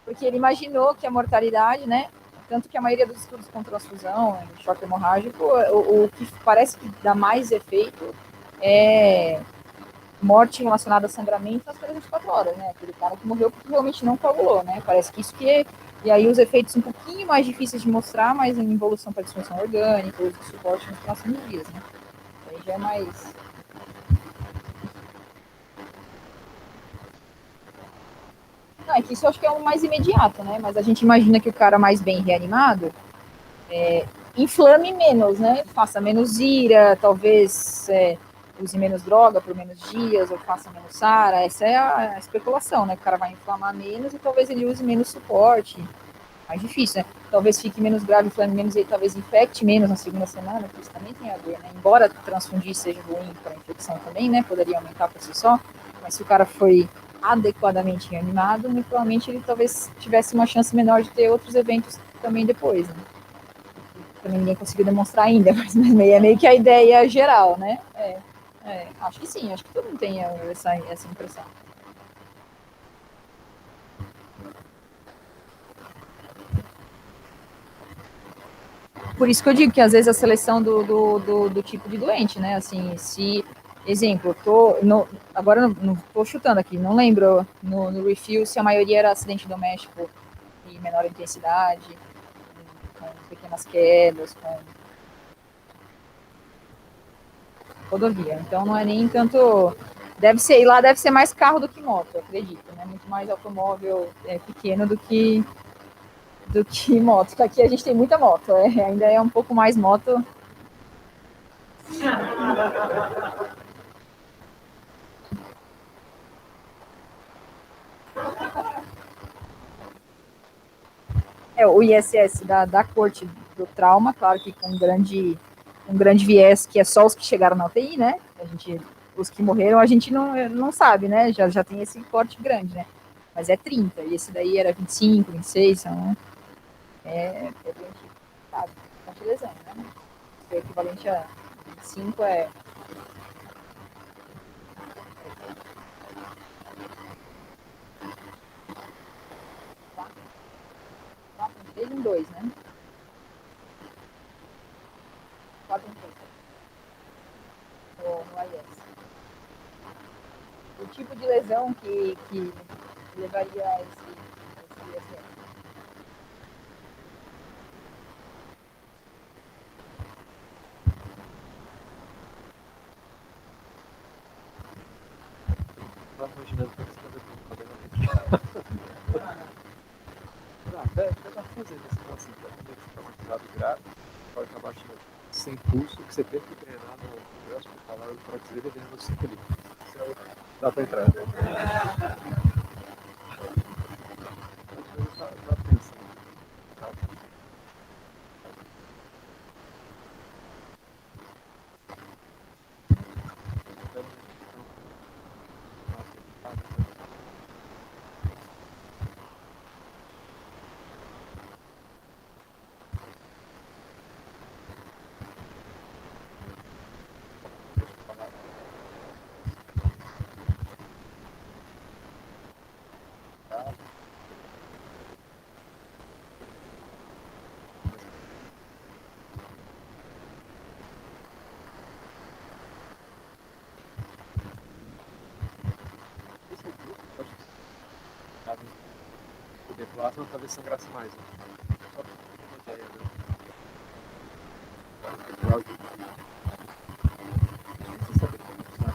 porque ele imaginou que a mortalidade, né? Tanto que a maioria dos estudos com transfusão, choque hemorrágico, o que parece que dá mais efeito é morte relacionada a sangramento nas primeiras 24 horas, né? Aquele cara que morreu porque realmente não coagulou, né? Parece que isso que E aí os efeitos um pouquinho mais difíceis de mostrar, mas em evolução para disfunção orgânica, uso de suporte nos próximos dias, né? Aí já é mais... Não, é que isso eu acho que é o mais imediato, né? Mas a gente imagina que o cara mais bem reanimado inflame menos, né? Faça menos ira, talvez use menos droga por menos dias, ou faça menos SARA. Essa é a especulação, né? O cara vai inflamar menos e talvez ele use menos suporte. Mais difícil, né? Talvez fique menos grave, inflame menos e talvez infecte menos na segunda semana, que isso também tem a ver, né? Embora transfundir seja ruim para a infecção também, né? Poderia aumentar por si só, mas se o cara foi adequadamente reanimado, muito provavelmente ele talvez tivesse uma chance menor de ter outros eventos também depois, né? Também ninguém conseguiu demonstrar ainda, mas é meio que a ideia geral, né? Acho que sim, acho que todo mundo tem essa impressão. Por isso que eu digo que às vezes a seleção do tipo de doente, né? Assim, se, exemplo, agora não estou chutando aqui, não lembro no review se a maioria era acidente doméstico de menor intensidade, com pequenas quedas, com rodovia. Então não é nem tanto. Deve ser mais carro do que moto, eu acredito, né? Muito mais automóvel pequeno do que moto. Aqui a gente tem muita moto, ainda é um pouco mais moto. O ISS da corte do trauma, claro que com um grande viés, que é só os que chegaram na UTI, né? Os que morreram, a gente não sabe, né? Já tem esse corte grande, né? Mas é 30, e esse daí era 25, 26, então doente, sabe? Bastante lesão, né? O equivalente a 25 é... Três em 2, né? 4 em 3. No IS. O tipo de lesão que levaria a esse ISS. Estava imaginando que você estava dá pra fazer esse negócio de traumatizado grave, pode acabar sem pulso, que você tem que treinar no hospitalar, o prótese dele dentro do 5 ali. Dá pra entrar. Tá pensando. O de plasma talvez sangrasse mais. Né? Só pra ter uma ideia, né? Você sabe como funciona?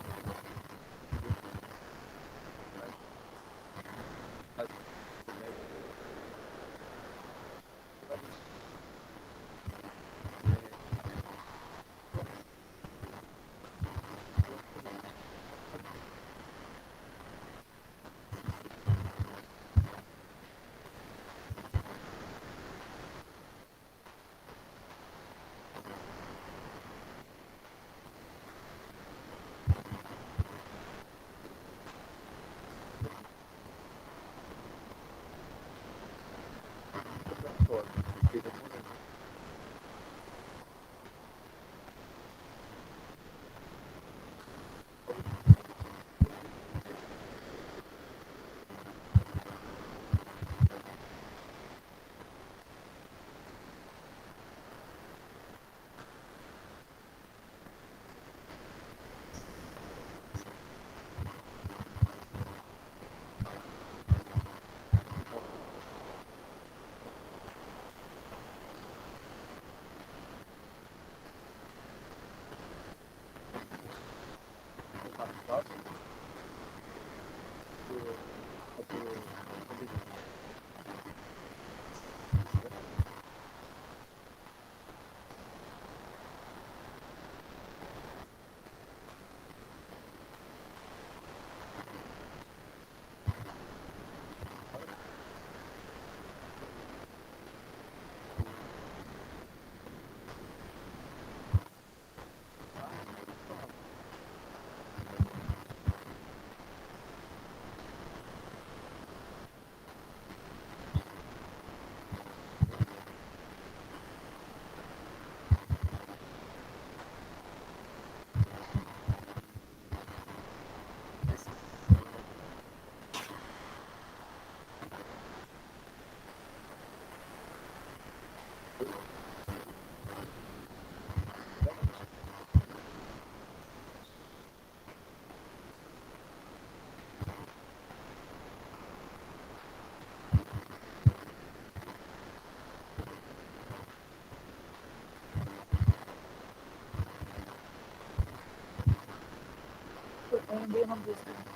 nome do estudo?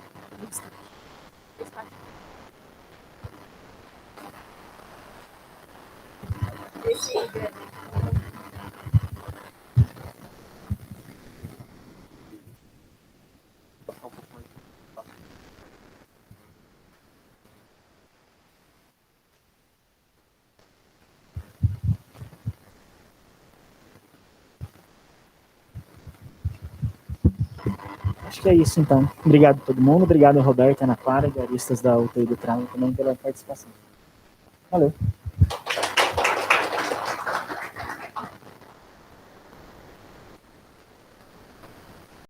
Acho que é isso, então. Obrigado a todo mundo. Obrigado, Roberto, Ana Clara, diaristas da UTI do Trauma também pela participação. Valeu.